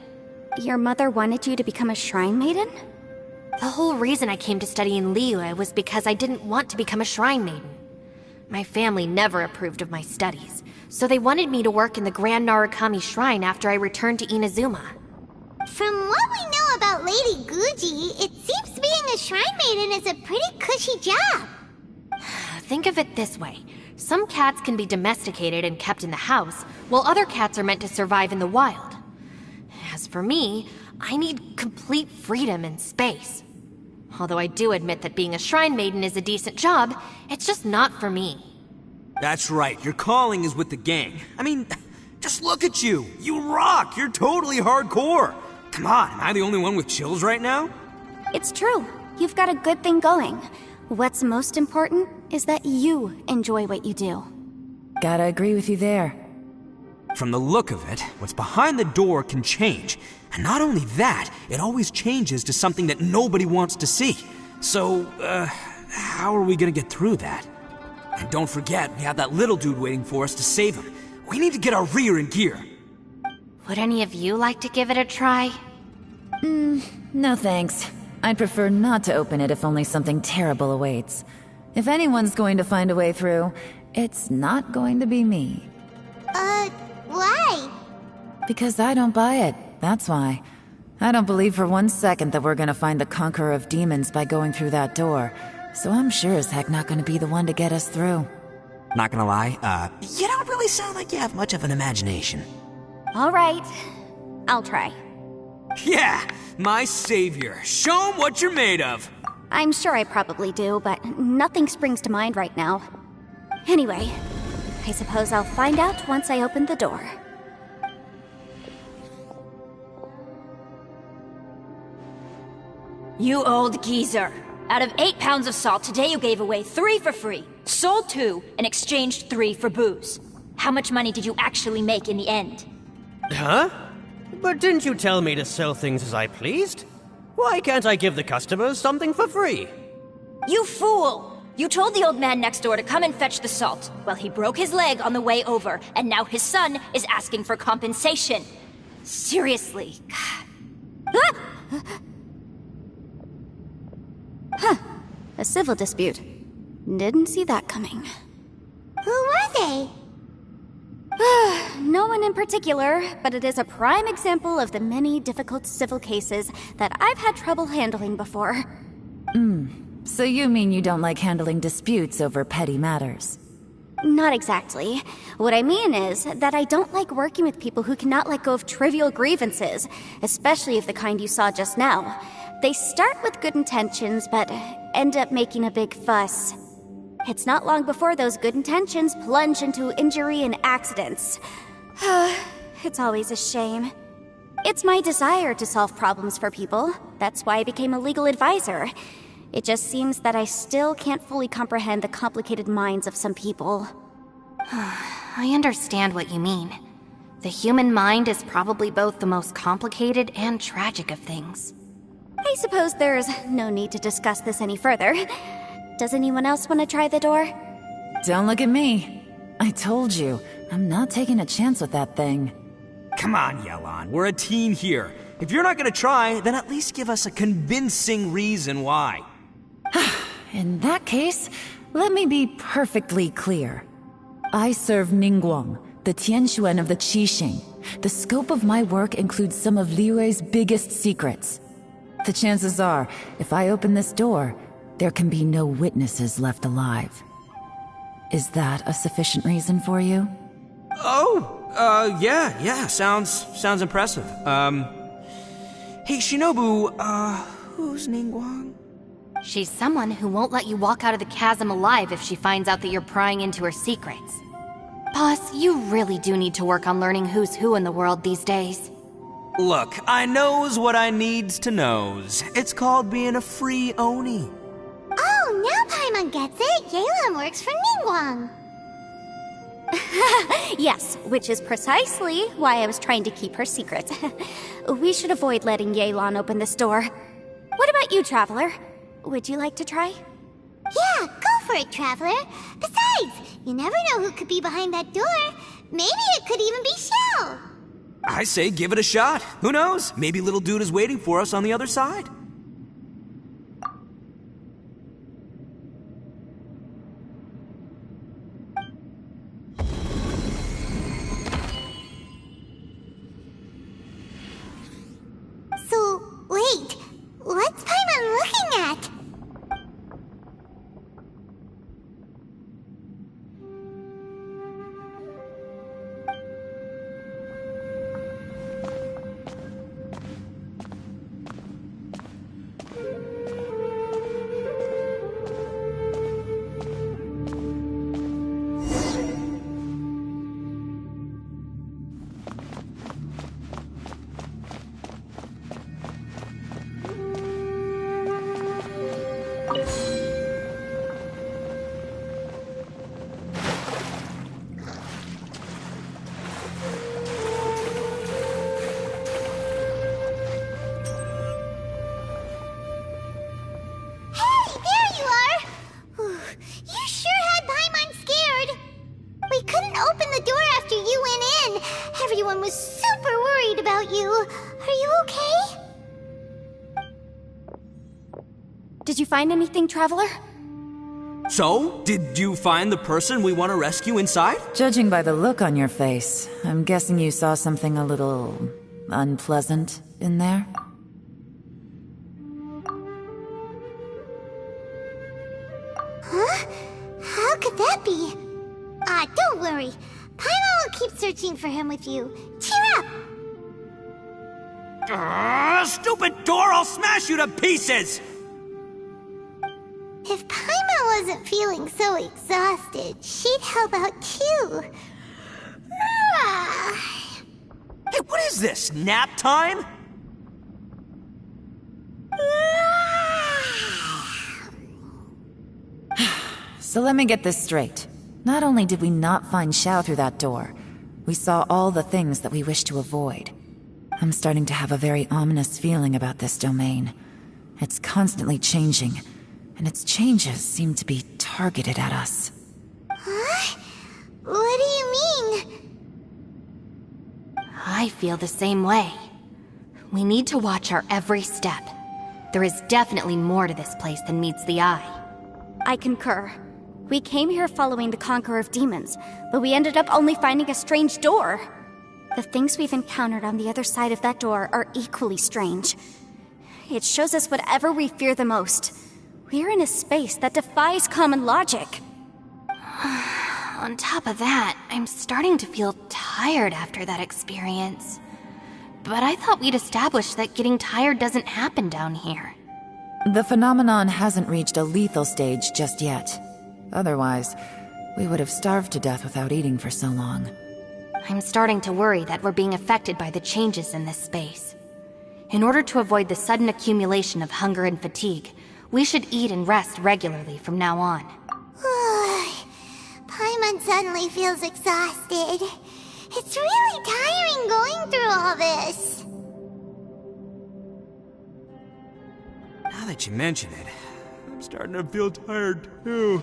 Your mother wanted you to become a shrine maiden? The whole reason I came to study in Liyue was because I didn't want to become a shrine maiden. My family never approved of my studies, so they wanted me to work in the Grand Narukami Shrine after I returned to Inazuma. From what we know about Lady Guji, it seems being a shrine maiden is a pretty cushy job. Think of it this way. Some cats can be domesticated and kept in the house, while other cats are meant to survive in the wild. As for me, I need complete freedom and space. Although I do admit that being a shrine maiden is a decent job, it's just not for me. That's right, your calling is with the gang. I mean, just look at you. You rock, you're totally hardcore. Come on, am I the only one with chills right now? It's true. You've got a good thing going. What's most important is that you enjoy what you do. Gotta agree with you there. From the look of it, what's behind the door can change. And not only that, it always changes to something that nobody wants to see. So, how are we gonna get through that? And don't forget, we have that little dude waiting for us to save him. We need to get our rear in gear. Would any of you like to give it a try? No thanks. I'd prefer not to open it if only something terrible awaits. If anyone's going to find a way through, it's not going to be me. Why? Because I don't buy it, that's why. I don't believe for 1 second that we're gonna find the Conqueror of Demons by going through that door, so I'm sure as heck not gonna be the one to get us through. Not gonna lie, you don't really sound like you have much of an imagination. All right, I'll try. Yeah, my savior. Show 'em what you're made of. I'm sure I probably do, but nothing springs to mind right now. Anyway, I suppose I'll find out once I open the door. You old geezer. Out of 8 pounds of salt, today you gave away 3 for free, sold 2, and exchanged 3 for booze. How much money did you actually make in the end? Huh? But didn't you tell me to sell things as I pleased? Why can't I give the customers something for free? You fool! You told the old man next door to come and fetch the salt. Well, he broke his leg on the way over, and now his son is asking for compensation. Seriously. A civil dispute. Didn't see that coming. Who were they? No one in particular, but it is a prime example of the many difficult civil cases that I've had trouble handling before. So you mean you don't like handling disputes over petty matters? Not exactly. What I mean is that I don't like working with people who cannot let go of trivial grievances, especially of the kind you saw just now. They start with good intentions, but end up making a big fuss. It's not long before those good intentions plunge into injury and accidents. It's always a shame. It's my desire to solve problems for people. That's why I became a legal advisor. It just seems that I still can't fully comprehend the complicated minds of some people. I understand what you mean. The human mind is probably both the most complicated and tragic of things. I suppose there's no need to discuss this any further. Does anyone else want to try the door? Don't look at me. I told you, I'm not taking a chance with that thing. Come on, Yelan, we're a team here. If you're not gonna try, then at least give us a convincing reason why. In that case, let me be perfectly clear. I serve Ningguang, the Tianxuan of the Qixing. The scope of my work includes some of Liyue's biggest secrets. The chances are, if I open this door, there can be no witnesses left alive. Is that a sufficient reason for you? Yeah, sounds impressive. Hey, Shinobu, who's Ningguang? She's someone who won't let you walk out of the chasm alive if she finds out that you're prying into her secrets. Boss, you really do need to work on learning who's who in the world these days. Look, I knows what I needs to knows. It's called being a free Oni. Oh, now Paimon gets it. Yelan works for Ningguang. Yes, which is precisely why I was trying to keep her secret. We should avoid letting Yelan open this door. What about you, Traveler? Would you like to try? Yeah, go for it, Traveler. Besides, you never know who could be behind that door. Maybe it could even be Shell. I say give it a shot. Who knows? Maybe little dude is waiting for us on the other side. So, wait. What's Paimon looking at? Everyone was super worried about you. Are you okay? Did you find anything, Traveler? So, did you find the person we want to rescue inside? Judging by the look on your face, I'm guessing you saw something a little unpleasant in there? Huh? How could that be? Don't worry. Paimon will keep searching for him with you. Cheer up! Stupid door! I'll smash you to pieces! If Paimon wasn't feeling so exhausted, she'd help out too. Hey, what is this? Nap time? So let me get this straight. Not only did we not find Xiao through that door, we saw all the things that we wish to avoid. I'm starting to have a very ominous feeling about this domain. It's constantly changing, and its changes seem to be targeted at us. Huh? What do you mean? I feel the same way. We need to watch our every step. There is definitely more to this place than meets the eye. I concur. We came here following the Conqueror of Demons, but we ended up only finding a strange door. The things we've encountered on the other side of that door are equally strange. It shows us whatever we fear the most. We're in a space that defies common logic. On top of that, I'm starting to feel tired after that experience. But I thought we'd established that getting tired doesn't happen down here. The phenomenon hasn't reached a lethal stage just yet. Otherwise, we would have starved to death without eating for so long. I'm starting to worry that we're being affected by the changes in this space. In order to avoid the sudden accumulation of hunger and fatigue, we should eat and rest regularly from now on. Paimon suddenly feels exhausted. It's really tiring going through all this. Now that you mention it, I'm starting to feel tired too.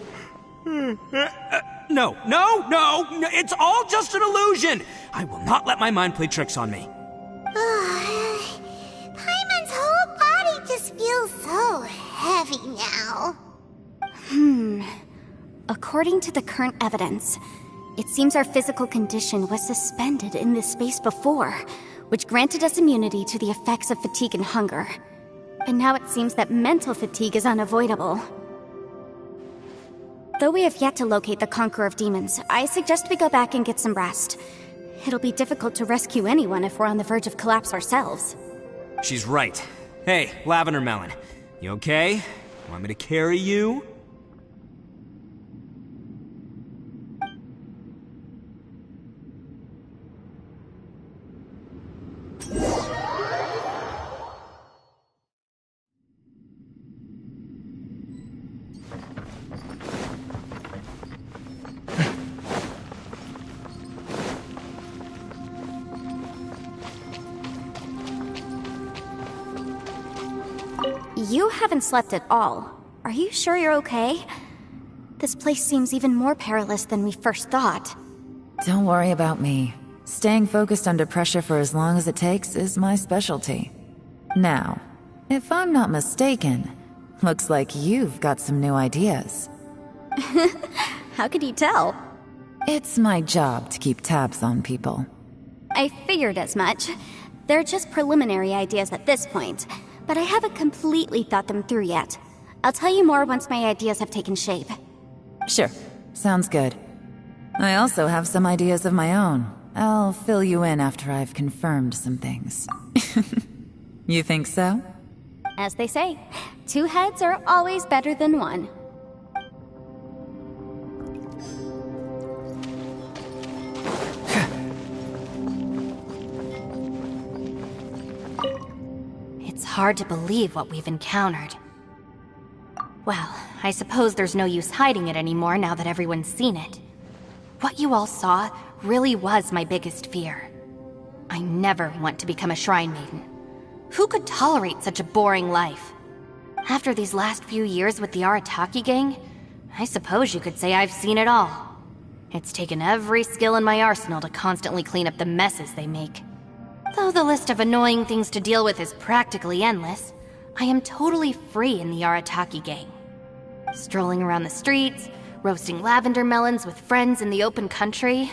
No, it's all just an illusion! I will not let my mind play tricks on me. Paimon's whole body just feels so heavy now. According to the current evidence, it seems our physical condition was suspended in this space before, which granted us immunity to the effects of fatigue and hunger. And now it seems that mental fatigue is unavoidable. Though we have yet to locate the Conqueror of Demons, I suggest we go back and get some rest. It'll be difficult to rescue anyone if we're on the verge of collapse ourselves. She's right. Hey, Lavender Melon, you okay? Want me to carry you? You haven't slept at all. Are you sure you're okay? This place seems even more perilous than we first thought. Don't worry about me. Staying focused under pressure for as long as it takes is my specialty. Now, if I'm not mistaken, looks like you've got some new ideas. How could you tell? It's my job to keep tabs on people. I figured as much. They're just preliminary ideas at this point, but I haven't completely thought them through yet. I'll tell you more once my ideas have taken shape. Sure, sounds good. I also have some ideas of my own. I'll fill you in after I've confirmed some things. You think so? As they say, 2 heads are always better than 1. It's hard to believe what we've encountered. Well, I suppose there's no use hiding it anymore now that everyone's seen it. What you all saw really was my biggest fear. I never want to become a Shrine Maiden. Who could tolerate such a boring life? After these last few years with the Arataki gang, I suppose you could say I've seen it all. It's taken every skill in my arsenal to constantly clean up the messes they make. Though the list of annoying things to deal with is practically endless, I am totally free in the Arataki gang. Strolling around the streets, roasting lavender melons with friends in the open country.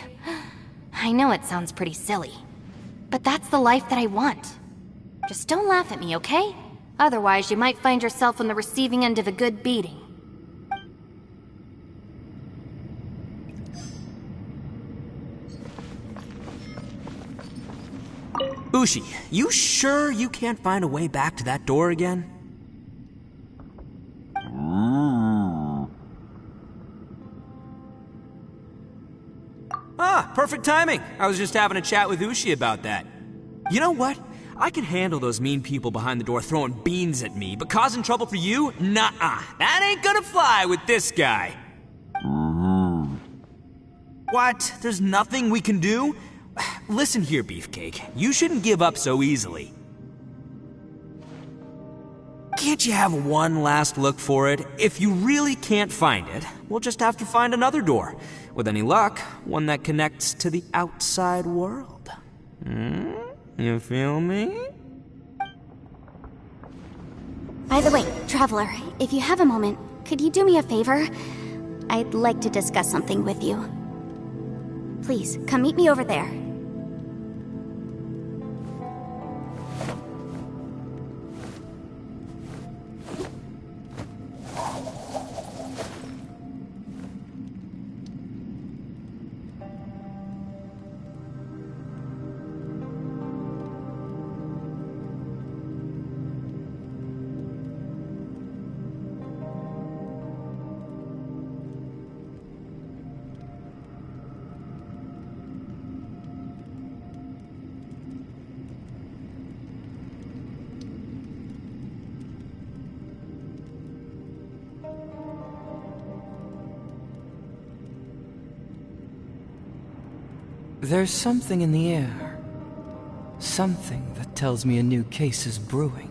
I know it sounds pretty silly, but that's the life that I want. Just don't laugh at me, okay? Otherwise, you might find yourself on the receiving end of a good beating. Ushi, you sure you can't find a way back to that door again? Ah, perfect timing. I was just having a chat with Ushi about that. You know what? I can handle those mean people behind the door throwing beans at me, but causing trouble for you? Nuh-uh. That ain't gonna fly with this guy. What? There's nothing we can do? Listen here, Beefcake. You shouldn't give up so easily. Can't you have one last look for it? If you really can't find it, we'll just have to find another door. With any luck, one that connects to the outside world. You feel me? By the way, Traveler, if you have a moment, could you do me a favor? I'd like to discuss something with you. Please, come meet me over there. There's something in the air. Something that tells me a new case is brewing.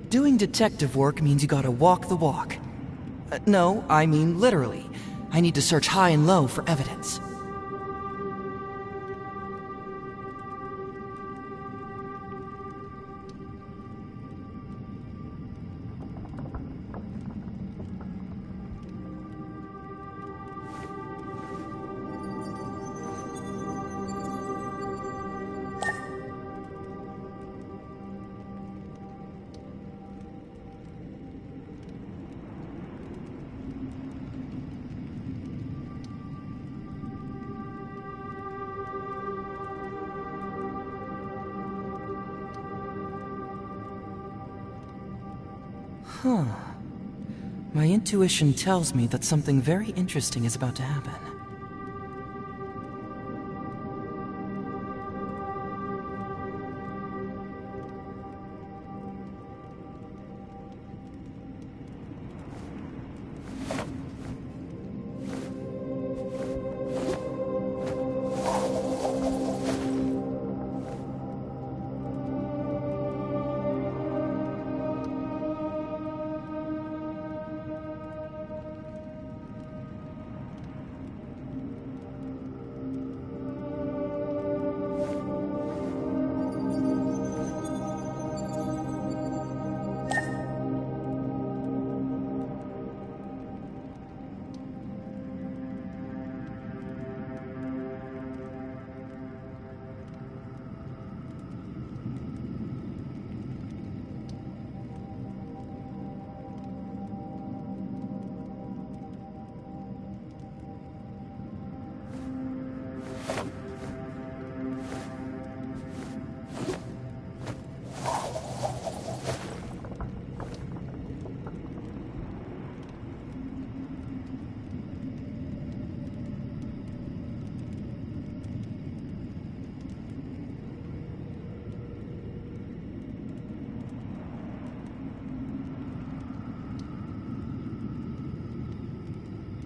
Doing detective work means you gotta walk the walk. No, I mean literally. I need to search high and low for evidence. Huh. My intuition tells me that something very interesting is about to happen.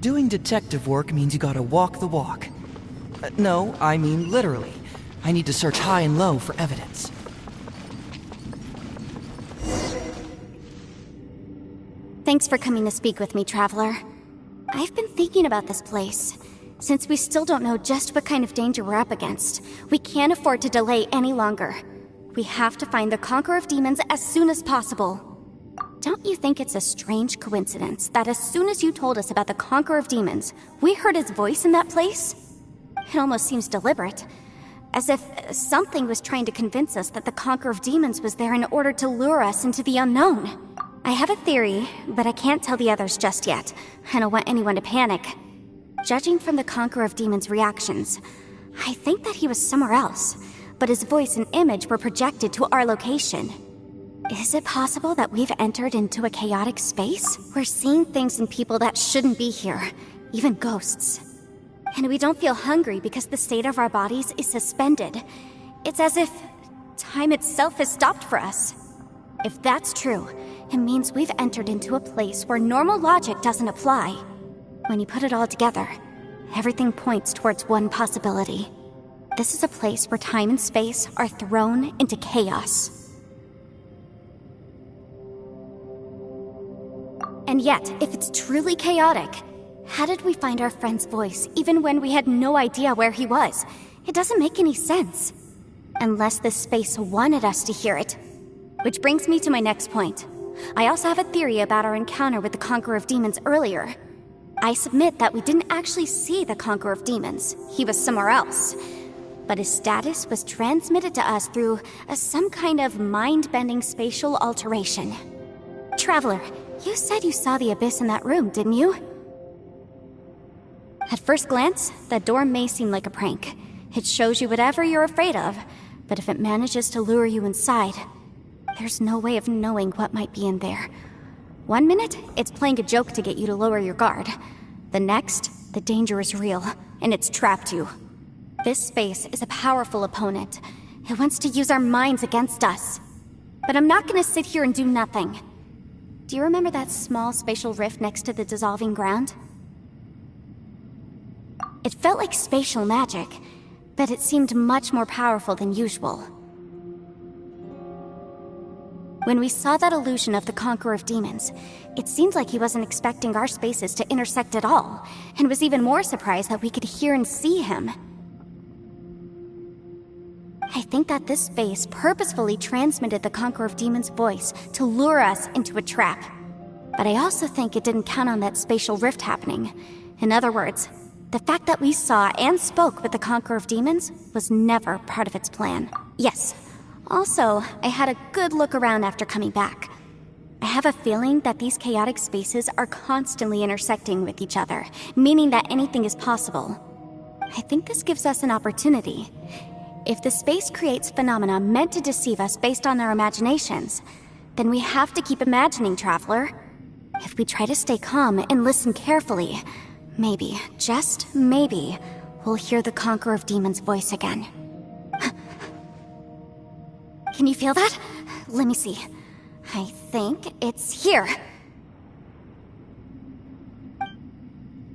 Doing detective work means you gotta walk the walk. No, I mean literally. I need to search high and low for evidence. Thanks for coming to speak with me, Traveler. I've been thinking about this place. Since we still don't know just what kind of danger we're up against, we can't afford to delay any longer. We have to find the Conqueror of Demons as soon as possible. Don't you think it's a strange coincidence that as soon as you told us about the Conqueror of Demons, we heard his voice in that place? It almost seems deliberate. As if something was trying to convince us that the Conqueror of Demons was there in order to lure us into the unknown. I have a theory, but I can't tell the others just yet. I don't want anyone to panic. Judging from the Conqueror of Demons' reactions, I think that he was somewhere else, but his voice and image were projected to our location. Is it possible that we've entered into a chaotic space? We're seeing things and people that shouldn't be here, even ghosts. And we don't feel hungry because the state of our bodies is suspended. It's as if time itself has stopped for us. If that's true, it means we've entered into a place where normal logic doesn't apply. When you put it all together, everything points towards one possibility. This is a place where time and space are thrown into chaos. And yet, if it's truly chaotic, how did we find our friend's voice even when we had no idea where he was? It doesn't make any sense. Unless this space wanted us to hear it. Which brings me to my next point. I also have a theory about our encounter with the Conqueror of Demons earlier. I submit that we didn't actually see the Conqueror of Demons. He was somewhere else. But his status was transmitted to us through some kind of mind-bending spatial alteration. Traveler, you said you saw the abyss in that room, didn't you? At first glance, that door may seem like a prank. It shows you whatever you're afraid of, but if it manages to lure you inside, there's no way of knowing what might be in there. One minute, it's playing a joke to get you to lower your guard. The next, the danger is real, and it's trapped you. This space is a powerful opponent. It wants to use our minds against us. But I'm not gonna sit here and do nothing. Do you remember that small spatial rift next to the dissolving ground? It felt like spatial magic, but it seemed much more powerful than usual. When we saw that illusion of the Conqueror of Demons, it seemed like he wasn't expecting our spaces to intersect at all, and was even more surprised that we could hear and see him. I think that this space purposefully transmitted the Conqueror of Demons' voice to lure us into a trap. But I also think it didn't count on that spatial rift happening. In other words, the fact that we saw and spoke with the Conqueror of Demons was never part of its plan. Yes. Also, I had a good look around after coming back. I have a feeling that these chaotic spaces are constantly intersecting with each other, meaning that anything is possible. I think this gives us an opportunity. If the space creates phenomena meant to deceive us based on our imaginations, then we have to keep imagining, Traveler. If we try to stay calm and listen carefully, maybe, just maybe, we'll hear the Conqueror of Demons' voice again. Can you feel that? Let me see. I think it's here.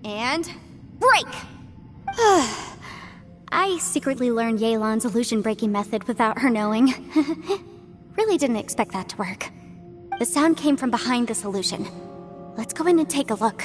And break! I secretly learned Yelan's illusion-breaking method without her knowing. Really didn't expect that to work. The sound came from behind this illusion. Let's go in and take a look.